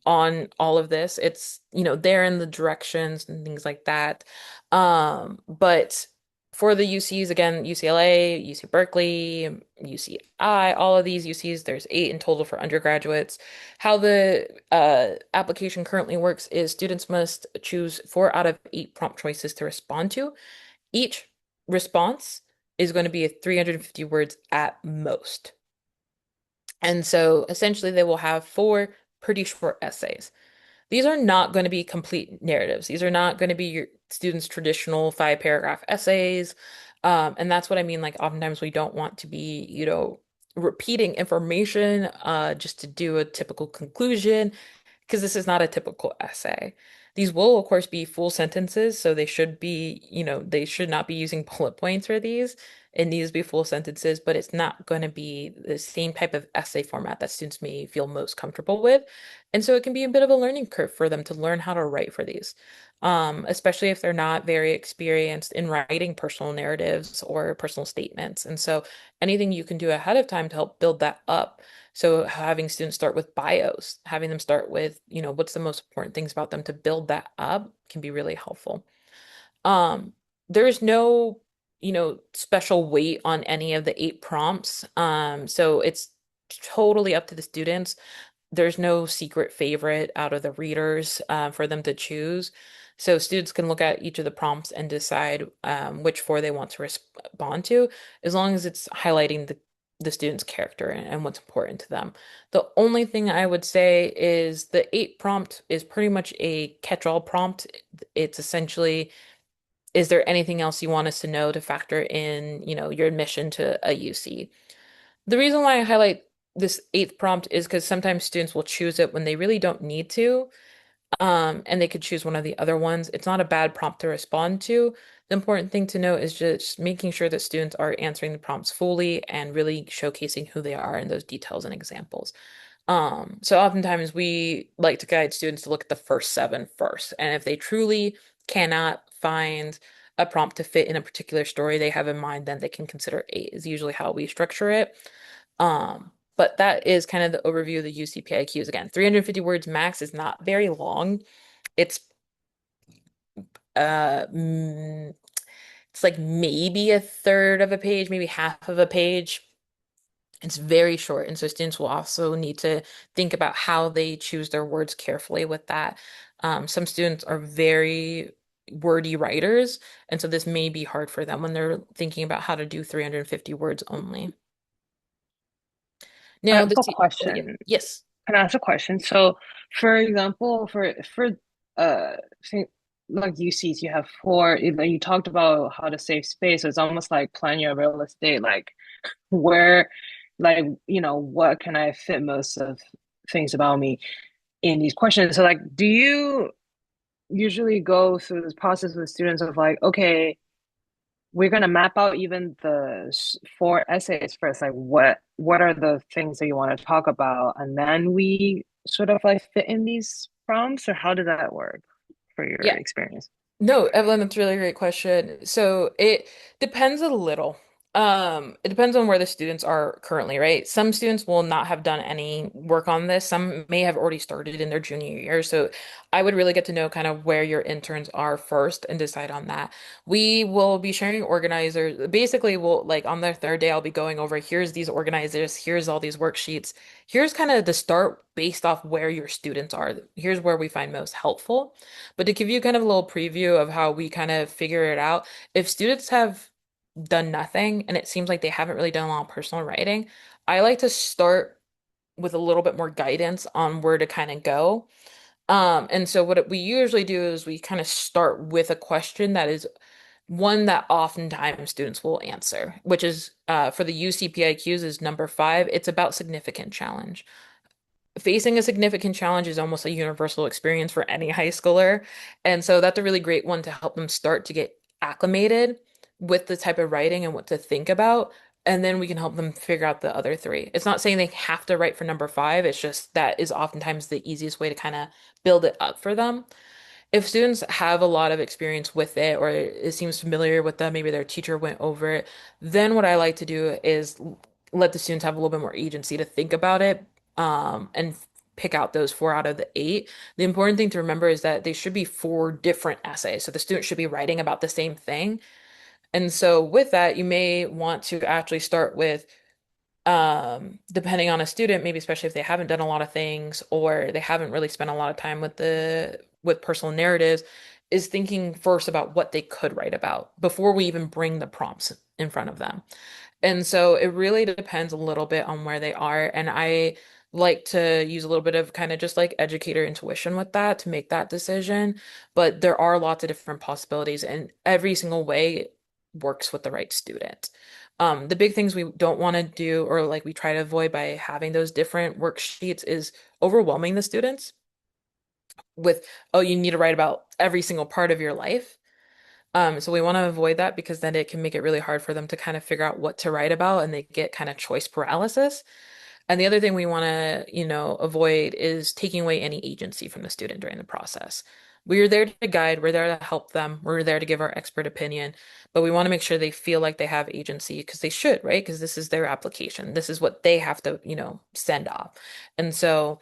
on all of this. It's, there in the directions and things like that. But for the UCs, again, UCLA, UC Berkeley, UCI, all of these UCs, there's 8 in total for undergraduates. How the application currently works is students must choose 4 out of 8 prompt choices to respond to. Each response is going to be 350 words at most. And so essentially they will have 4 pretty short essays. These are not going to be complete narratives. These are not going to be your students' traditional 5-paragraph essays. And that's what I mean. Like oftentimes we don't want to be, repeating information just to do a typical conclusion, because this is not a typical essay. These will, of course, be full sentences, so they should be, they should not be using bullet points for these. It needs to be full sentences, but it's not going to be the same type of essay format that students may feel most comfortable with. And so it can be a bit of a learning curve for them to learn how to write for these, especially if they're not very experienced in writing personal narratives or personal statements. And so anything you can do ahead of time to help build that up. So having students start with bios, having them start with, what's the most important things about them to build that up can be really helpful. There's no special weight on any of the 8 prompts. So it's totally up to the students. There's no secret favorite out of the readers for them to choose. So students can look at each of the prompts and decide which 4 they want to respond to, as long as it's highlighting the student's character and what's important to them. The only thing I would say is the 8 prompt is pretty much a catch-all prompt. It's essentially, is there anything else you want us to know to factor in, your admission to a UC? The reason why I highlight this 8th prompt is because sometimes students will choose it when they really don't need to, and they could choose one of the other ones. It's not a bad prompt to respond to. The important thing to note is just making sure that students are answering the prompts fully and really showcasing who they are in those details and examples. So oftentimes we like to guide students to look at the first 7 first, and if they truly cannot find a prompt to fit in a particular story they have in mind, then they can consider 8 is usually how we structure it. But that is kind of the overview of the UCPIQs. Again, 350 words max is not very long. It's uh mm, it's like maybe a third of a page, maybe half of a page. It's very short, and so students will also need to think about how they choose their words carefully with that. Some students are very wordy writers, and so this may be hard for them when they're thinking about how to do 350 words only. I Now, have a question. yes. Can I ask a question? So, for example, for uh, think, like UCs, you have 4. You talked about how to save space. So it's almost like planning your real estate. Like where, like what can I fit most of things about me in these questions? So, like, do you usually go through this process with students of like, okay, we're gonna map out even the 4 essays first. Like, what are the things that you want to talk about, and then we sort of like fit in these prompts, or how did that work for your Yeah. experience? No, Evelyn, that's a really great question. So it depends a little. It depends on where the students are currently, right? Some students will not have done any work on this. Some may have already started in their junior year. So I would really get to know kind of where your interns are first and decide on that. We will be sharing organizers. Basically, we'll like on the 3rd day, I'll be going over here's these organizers, here's all these worksheets. Here's kind of the start based off where your students are. Here's where we find most helpful. But to give you kind of a little preview of how we kind of figure it out, if students have done nothing and it seems like they haven't really done a lot of personal writing, I like to start with a little bit more guidance on where to kind of go. And so we usually do is we kind of start with a question that is one that oftentimes students will answer, which is for the UCPIQs is number 5. It's about significant challenge. Facing a significant challenge is almost a universal experience for any high schooler. And so that's a really great one to help them start to get acclimated with the type of writing and what to think about. And then we can help them figure out the other 3. It's not saying they have to write for number 5. It's just that is oftentimes the easiest way to kind of build it up for them. If students have a lot of experience with it or it seems familiar with them, maybe their teacher went over it, then what I like to do is let the students have a little bit more agency to think about it, and pick out those 4 out of the 8. The important thing to remember is that they should be 4 different essays. So the student should be writing about the same thing. And so with that, you may want to actually start with depending on a student, maybe especially if they haven't done a lot of things or they haven't really spent a lot of time with personal narratives, is thinking first about what they could write about before we even bring the prompts in front of them. And so it really depends a little bit on where they are. And I like to use a little bit of kind of just like educator intuition with that to make that decision. But there are lots of different possibilities, and every single way works with the right student. The big things we don't want to do, or like we try to avoid by having those different worksheets, is overwhelming the students with, oh, you need to write about every single part of your life. So we want to avoid that because then it can make it really hard for them to kind of figure out what to write about and they get kind of choice paralysis. And the other thing we want to, avoid is taking away any agency from the student during the process. We're there to guide, we're there to help them, we're there to give our expert opinion, but we want to make sure they feel like they have agency because they should, right? Because this is their application. This is what they have to, send off. And so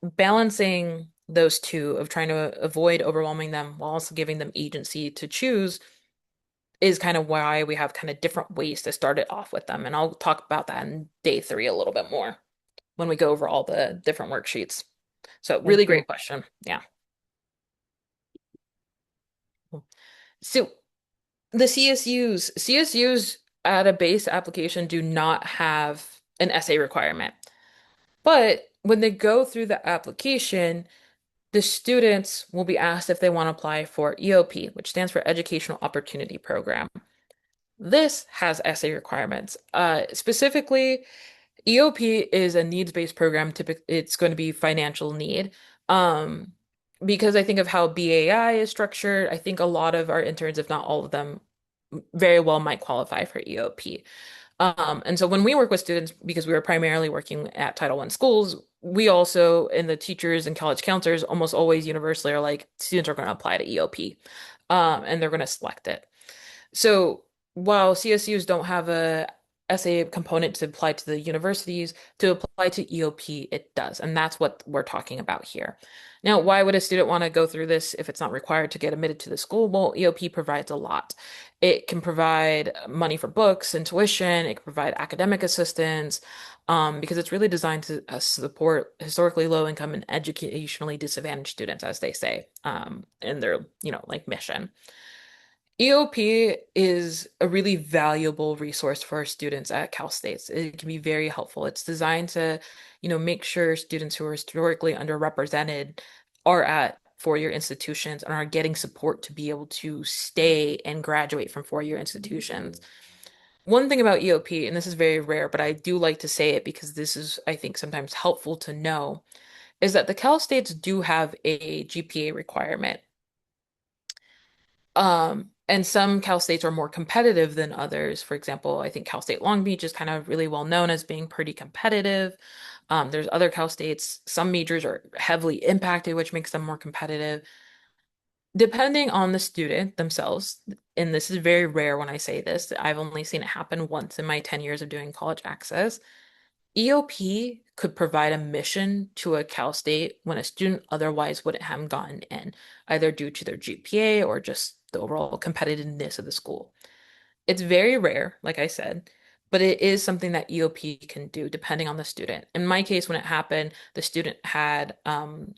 balancing those 2 of trying to avoid overwhelming them while also giving them agency to choose is kind of why we have kind of different ways to start it off with them. And I'll talk about that in day 3 a little bit more when we go over all the different worksheets. So Thank really you. great question. Yeah. So the CSUs at a base application do not have an essay requirement. But when they go through the application, the students will be asked if they want to apply for EOP, which stands for Educational Opportunity Program. This has essay requirements. Specifically, EOP is a needs-based program. Typically, it's going to be financial need. Um, because I think of how BAI is structured, I think a lot of our interns, if not all of them, very well might qualify for EOP. And so when we work with students, because we were primarily working at Title I schools, we also, in the teachers and college counselors, almost always universally are like, students are going to apply to EOP, and they're going to select it. So while CSUs don't have a essay component to apply to the universities, to apply to EOP, it does. And that's what we're talking about here. Now, why would a student want to go through this if it's not required to get admitted to the school? Well, EOP provides a lot. It can provide money for books and tuition. It can provide academic assistance, because it's really designed to support historically low income and educationally disadvantaged students, as they say, in their, like mission. EOP is a really valuable resource for our students at Cal State. It can be very helpful. It's designed to, make sure students who are historically underrepresented are at four-year institutions and are getting support to be able to stay and graduate from four-year institutions. One thing about EOP, and this is very rare, but I do like to say it because this is, I think, sometimes helpful to know, is that the Cal States do have a GPA requirement. And some Cal States are more competitive than others. For example, I think Cal State Long Beach is kind of really well known as being pretty competitive. There's other Cal States, some majors are heavily impacted, which makes them more competitive. Depending on the student themselves, and this is very rare when I say this, I've only seen it happen once in my 10 years of doing college access. EOP could provide a mission to a Cal State when a student otherwise wouldn't have gotten in, either due to their GPA or just the overall competitiveness of the school. It's very rare, like I said, but it is something that EOP can do depending on the student. In my case, when it happened, the student had learning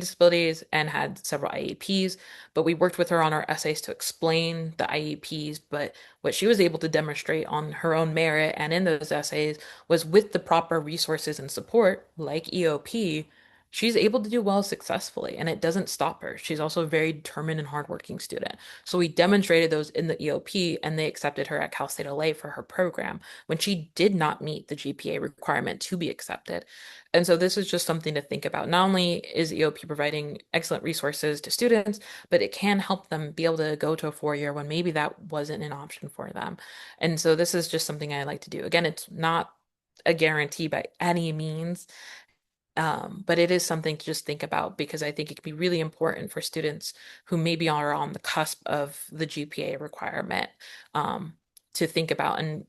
disabilities and had several IEPs, but we worked with her on our essays to explain the IEPs. But what she was able to demonstrate on her own merit and in those essays was with the proper resources and support, like EOP, she's able to do well successfully, and it doesn't stop her. She's also a very determined and hardworking student. So we demonstrated those in the EOP, and they accepted her at Cal State LA for her program when she did not meet the GPA requirement to be accepted. And so this is just something to think about. Not only is EOP providing excellent resources to students, but it can help them be able to go to a four-year when maybe that wasn't an option for them. And so this is just something I like to do. Again, it's not a guarantee by any means, but it is something to just think about because I think it can be really important for students who maybe are on the cusp of the GPA requirement, to think about, and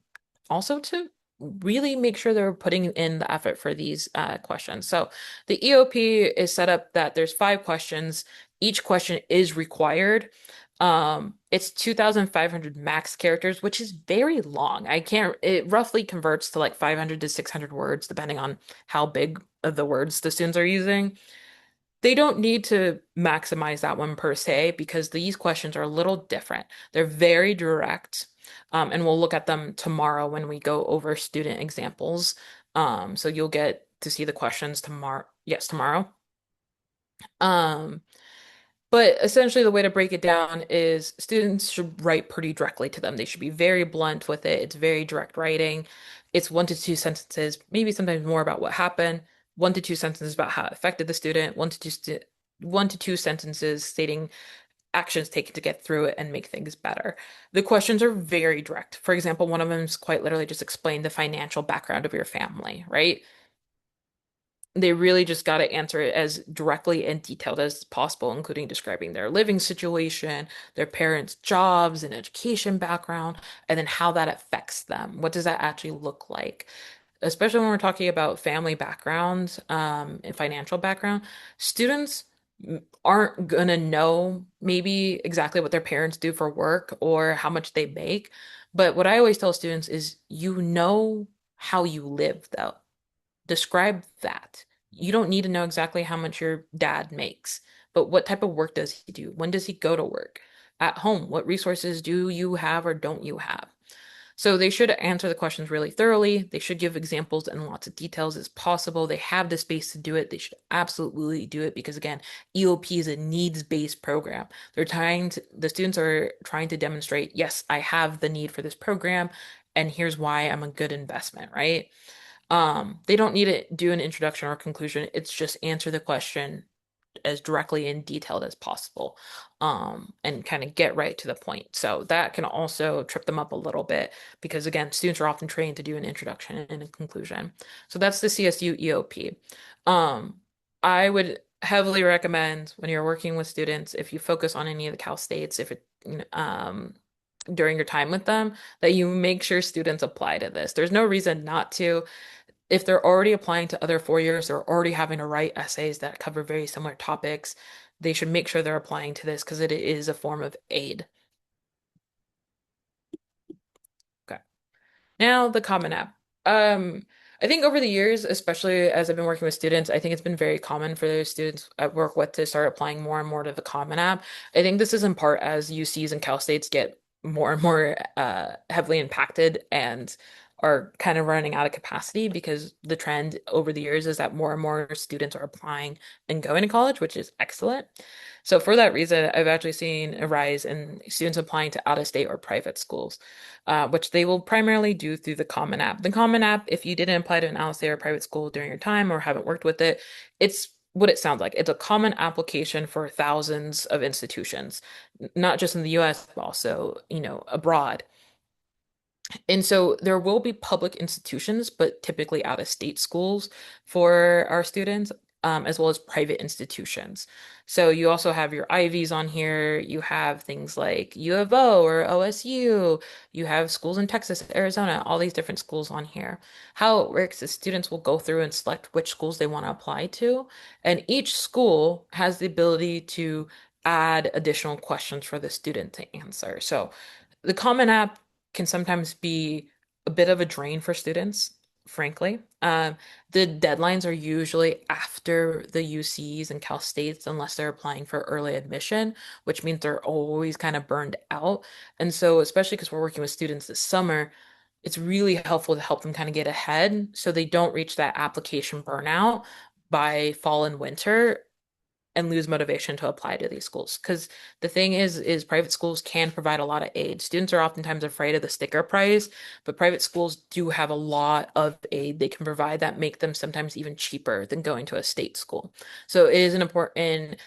also to really make sure they're putting in the effort for these questions. So the EOP is set up that there's 5 questions. Each question is required. It's 2,500 max characters, which is very long. It roughly converts to like 500 to 600 words, depending on how big of the words the students are using. They don't need to maximize that one per se because these questions are a little different. They're very direct, and we'll look at them tomorrow when we go over student examples. So you'll get to see the questions tomorrow. Yes, tomorrow. But essentially, the way to break it down is students should write pretty directly to them. They should be very blunt with it. It's very direct writing. It's 1 to 2 sentences, maybe sometimes more about what happened, 1 to 2 sentences about how it affected the student, 1 to 2 sentences stating actions taken to get through it and make things better. The questions are very direct. For example, one of them is quite literally just explain the financial background of your family, right? They really just got to answer it as directly and detailed as possible, including describing their living situation, their parents' jobs and education background, and then how that affects them. What does that actually look like? Especially when we're talking about family backgrounds, and financial background, students aren't gonna know maybe exactly what their parents do for work or how much they make. But what I always tell students is you know how you live, though. Describe that. You don't need to know exactly how much your dad makes, but what type of work does he do? When does he go to work? At home, what resources do you have or don't you have? So they should answer the questions really thoroughly. They should give examples and lots of details as possible. They have the space to do it. They should absolutely do it because again, EOP is a needs-based program. The students are trying to demonstrate, yes, I have the need for this program, and here's why I'm a good investment, right? They don't need to do an introduction or conclusion. It's just answer the question as directly and detailed as possible, and kind of get right to the point. So that can also trip them up a little bit because again, students are often trained to do an introduction and a conclusion. So that's the CSU EOP. I would heavily recommend when you're working with students, if you focus on any of the Cal States, if it, during your time with them, that you make sure students apply to this. There's no reason not to. If they're already applying to other 4 years, they're already having to write essays that cover very similar topics. They should make sure they're applying to this because it is a form of aid. Okay. Now the Common App. I think over the years, especially as I've been working with students, I think it's been very common for the students I work with to start applying more and more to the Common App. I think this is in part as UCs and Cal States get more and more heavily impacted and are kind of running out of capacity because the trend over the years is that more and more students are applying and going to college, which is excellent. So for that reason, I've actually seen a rise in students applying to out-of-state or private schools, which they will primarily do through the Common App. The Common App, if you didn't apply to an out-of-state or private school during your time or haven't worked with it, it's what it sounds like. It's a common application for thousands of institutions, not just in the US, but also, abroad. And so there will be public institutions, but typically out of state schools for our students, as well as private institutions. So you also have your Ivies on here. You have things like U of O or OSU. You have schools in Texas, Arizona, all these different schools on here. How it works is students will go through and select which schools they want to apply to. And each school has the ability to add additional questions for the student to answer. So the Common App can sometimes be a bit of a drain for students, frankly. The deadlines are usually after the UCs and Cal States, unless they're applying for early admission, which means they're always kind of burned out. And so, especially because we're working with students this summer, it's really helpful to help them kind of get ahead so they don't reach that application burnout by fall and winter and lose motivation to apply to these schools. Because the thing is private schools can provide a lot of aid. Students are oftentimes afraid of the sticker price, but private schools do have a lot of aid they can provide that make them sometimes even cheaper than going to a state school. So it is an important,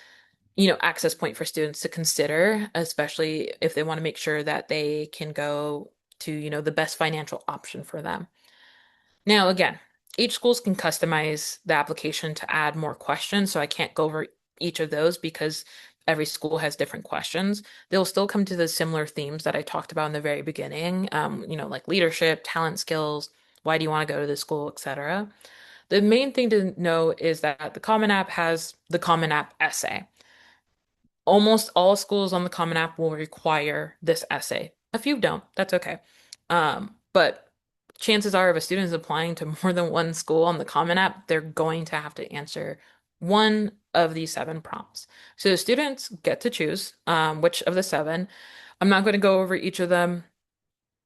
access point for students to consider, especially if they want to make sure that they can go to, the best financial option for them. Now, again, each schools can customize the application to add more questions, so I can't go over each of those because every school has different questions. They'll still come to the similar themes that I talked about in the very beginning, like leadership, talent skills, why do you want to go to this school, etc. The main thing to know is that the Common App has the Common App essay. Almost all schools on the Common App will require this essay. A few don't, that's okay. But chances are if a student is applying to more than one school on the Common App, they're going to have to answer one of these 7 prompts. So the students get to choose which of the 7. I'm not going to go over each of them.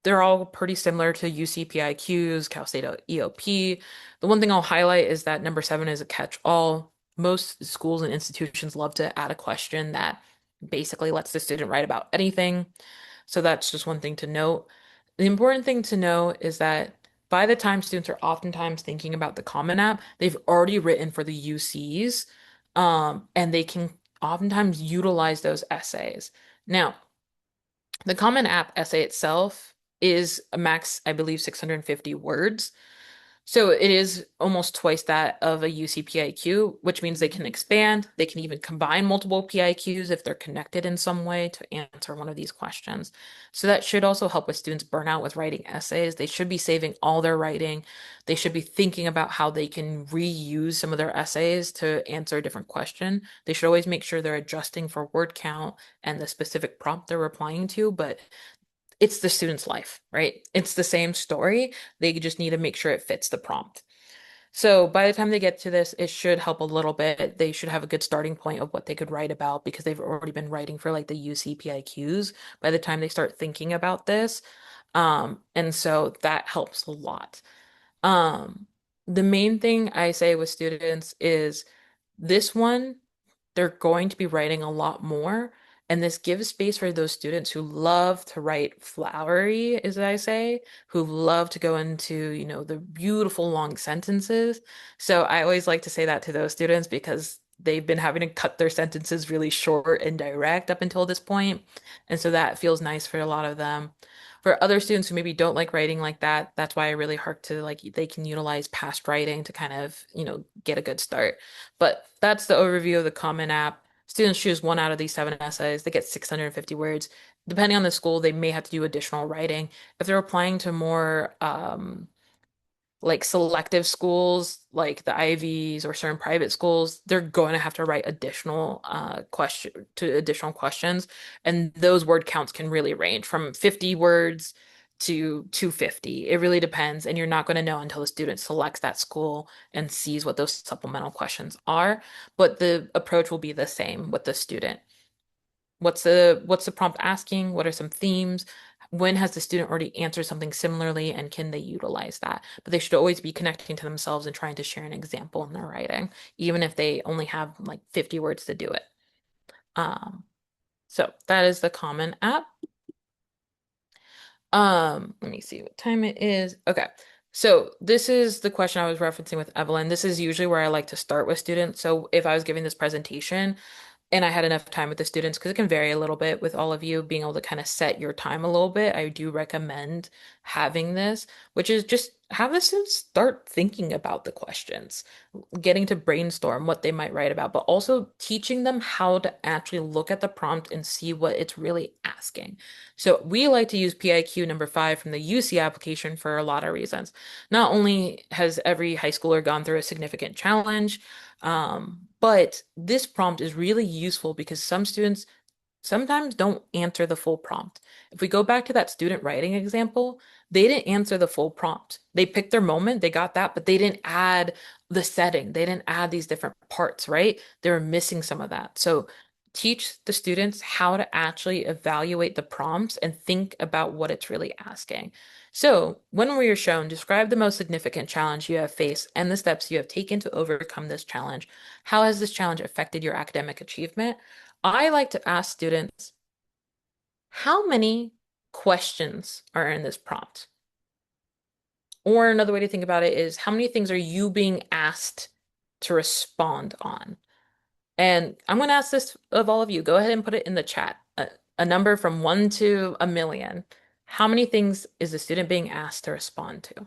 They're all pretty similar to UCPIQs, Cal State EOP. The one thing I'll highlight is that number 7 is a catch-all. Most schools and institutions love to add a question that basically lets the student write about anything. So that's just one thing to note. The important thing to know is that by the time students are oftentimes thinking about the Common App, they've already written for the UCs, and they can oftentimes utilize those essays. Now, the Common App essay itself is a max, I believe, 650 words. So it is almost twice that of a UC PIQ, which means they can expand. They can even combine multiple PIQs if they're connected in some way to answer one of these questions. So that should also help with students burn out with writing essays. They should be saving all their writing. They should be thinking about how they can reuse some of their essays to answer a different question. They should always make sure they're adjusting for word count and the specific prompt they're replying to, but it's the student's life, right? It's the same story. They just need to make sure it fits the prompt. So by the time they get to this, it should help a little bit. They should have a good starting point of what they could write about because they've already been writing for like the UC PIQs by the time they start thinking about this. And so that helps a lot. Um, the main thing I say with students is this one they're going to be writing a lot more. And this gives space for those students who love to write flowery, as I say, who love to go into, the beautiful long sentences. So I always like to say that to those students because they've been having to cut their sentences really short and direct up until this point. And so that feels nice for a lot of them. For other students who maybe don't like writing like that, that's why I really hark to like they can utilize past writing to kind of, get a good start. But that's the overview of the Common App. Students choose one out of these 7 essays. They get 650 words. Depending on the school, they may have to do additional writing. If they're applying to more like selective schools, like the Ivies or certain private schools, they're going to have to write additional questions, and those word counts can really range from 50 words to 250. It really depends, and you're not going to know until the student selects that school and sees what those supplemental questions are. But the approach will be the same with the student. What's the prompt asking? What are some themes? When has the student already answered something similarly, and can they utilize that? But they should always be connecting to themselves and trying to share an example in their writing, even if they only have like 50 words to do it. So that is the Common App. Let me see what time it is. Okay. So this is the question I was referencing with Evelyn. This is usually where I like to start with students. So if I was giving this presentation, and I had enough time with the students because it can vary a little bit with all of you being able to kind of set your time a little bit. I do recommend having this, which is just have the students start thinking about the questions, getting to brainstorm what they might write about, but also teaching them how to actually look at the prompt and see what it's really asking. So we like to use PIQ number 5 from the UC application for a lot of reasons. Not only has every high schooler gone through a significant challenge, but this prompt is really useful because some students sometimes don't answer the full prompt. If we go back to that student writing example, they didn't answer the full prompt. They picked their moment, they got that, but they didn't add the setting. They didn't add these different parts, right? They were missing some of that. So teach the students how to actually evaluate the prompts and think about what it's really asking. So when we are shown, describe the most significant challenge you have faced and the steps you have taken to overcome this challenge. How has this challenge affected your academic achievement? I like to ask students, how many questions are in this prompt? Or another way to think about it is, how many things are you being asked to respond on? And I'm going to ask this of all of you. Go ahead and put it in the chat. A number from 1 to a million. How many things is the student being asked to respond to?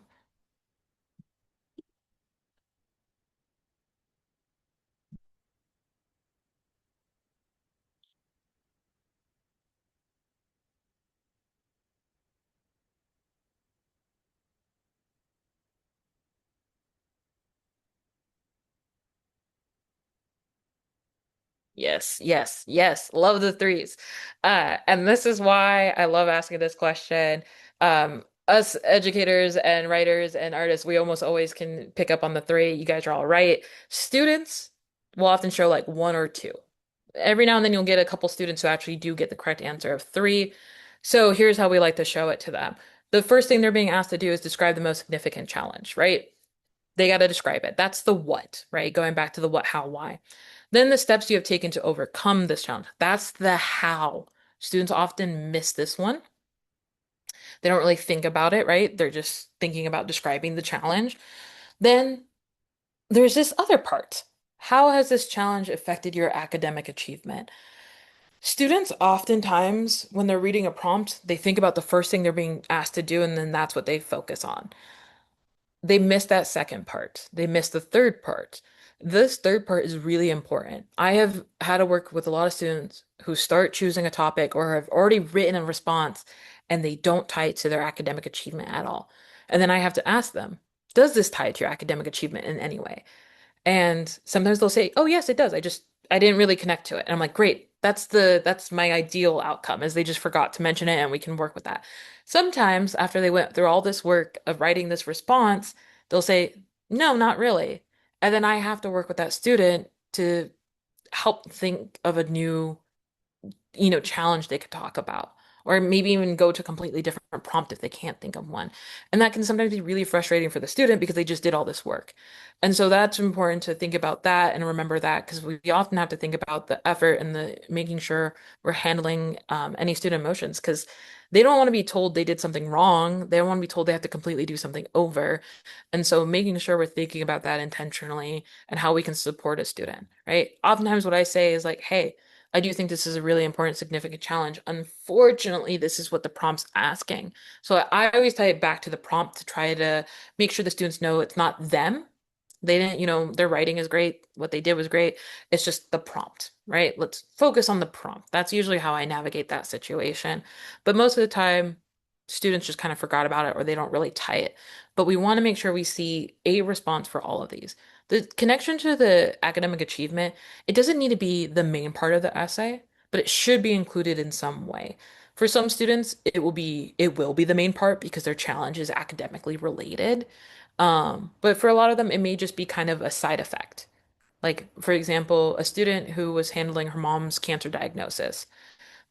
Yes, yes, yes. Love the threes. And this is why I love asking this question. Us educators and writers and artists, we almost always can pick up on the three. You guys are all right. Students will often show like one or two. Every now and then you'll get a couple students who actually do get the correct answer of three. So here's how we like to show it to them. The first thing they're being asked to do is describe the most significant challenge, right? They got to describe it. That's the what, right? Going back to the what, how, why. Then the steps you have taken to overcome this challenge. That's the how. Students often miss this one. They don't really think about it, right? They're just thinking about describing the challenge. Then there's this other part. How has this challenge affected your academic achievement? Students oftentimes, when they're reading a prompt, they think about the first thing they're being asked to do, and then that's what they focus on. they miss that second part. They miss the third part. This third part is really important. I have had to work with a lot of students who start choosing a topic or have already written a response and they don't tie it to their academic achievement at all. And then I have to ask them, does this tie to your academic achievement in any way? And sometimes they'll say, "Oh, yes, it does. I didn't really connect to it." And I'm like, "Great. That's my ideal outcome is they just forgot to mention it and we can work with that." Sometimes after they went through all this work of writing this response, they'll say, "No, not really." And then I have to work with that student to help think of a new challenge they could talk about. Or maybe even go to a completely different prompt if they can't think of one. And that can sometimes be really frustrating for the student because they just did all this work. And so that's important to think about that and remember that because we often have to think about the effort and the making sure we're handling any student emotions because they don't want to be told they did something wrong. They don't want to be told they have to completely do something over. And so making sure we're thinking about that intentionally and how we can support a student, right? Oftentimes what I say is like, hey, I do think this is a really important, significant challenge. Unfortunately, this is what the prompt's asking. So I always tie it back to the prompt to try to make sure the students know it's not them. They didn't, their writing is great. What they did was great. It's just the prompt, right? Let's focus on the prompt. That's usually how I navigate that situation. But most of the time, students just kind of forgot about it or they don't really tie it. But we want to make sure we see a response for all of these. The connection to the academic achievement, it doesn't need to be the main part of the essay, but it should be included in some way. For some students, it will be the main part because their challenge is academically related. But for a lot of them, it may just be kind of a side effect. Like, for example, a student who was handling her mom's cancer diagnosis.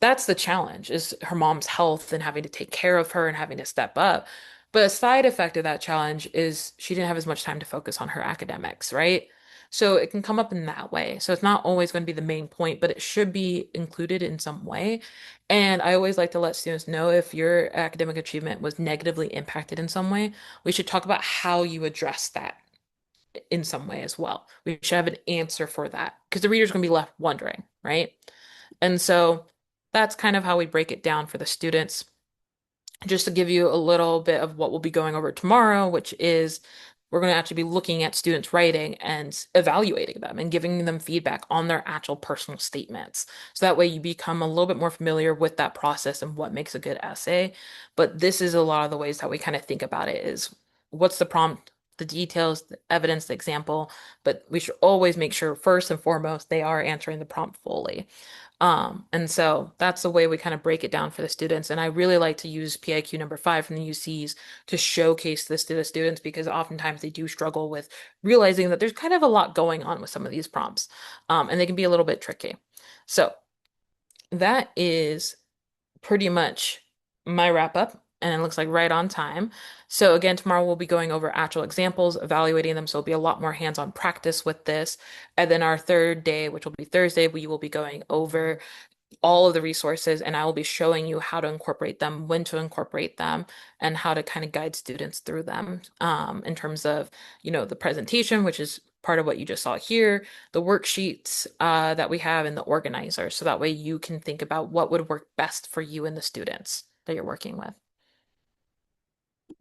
That's the challenge, is her mom's health and having to take care of her and having to step up. But a side effect of that challenge is she didn't have as much time to focus on her academics, right? So it can come up in that way. So it's not always going to be the main point, but it should be included in some way. And I always like to let students know if your academic achievement was negatively impacted in some way, we should talk about how you address that in some way as well. We should have an answer for that because the reader's going to be left wondering, right? And so that's kind of how we break it down for the students. Just to give you a little bit of what we'll be going over tomorrow, which is we're going to actually be looking at students' writing and evaluating them and giving them feedback on their actual personal statements. So that way you become a little bit more familiar with that process and what makes a good essay. But this is a lot of the ways that we kind of think about it is what's the prompt, the details, the evidence, the example, but we should always make sure first and foremost they are answering the prompt fully. And so that's the way we kind of break it down for the students. And I really like to use PIQ number 5 from the UCs to showcase this to the students because oftentimes they do struggle with realizing that there's kind of a lot going on with some of these prompts. And they can be a little bit tricky. So that is pretty much my wrap up. And it looks like right on time. So again, tomorrow we'll be going over actual examples, evaluating them. So it'll be a lot more hands-on practice with this. And then our third day, which will be Thursday, we will be going over all of the resources and I will be showing you how to incorporate them, when to incorporate them, and how to kind of guide students through them in terms of, the presentation, which is part of what you just saw here, the worksheets that we have in the organizer. So that way you can think about what would work best for you and the students that you're working with.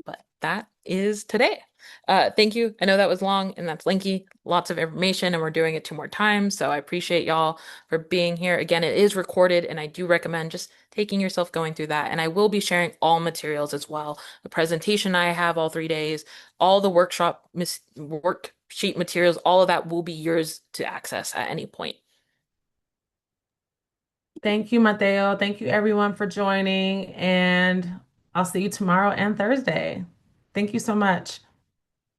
But that is today. Thank you. I know that was long and that's lengthy, lots of information, and we're doing it 2 more times. So I appreciate y'all for being here. Again, it is recorded, and I do recommend just taking yourself going through that. And I will be sharing all materials as well. The presentation I have all 3 days, all the worksheet materials, all of that will be yours to access at any point. Thank you, Mateo. Thank you, everyone, for joining. And I'll see you tomorrow and Thursday. Thank you so much.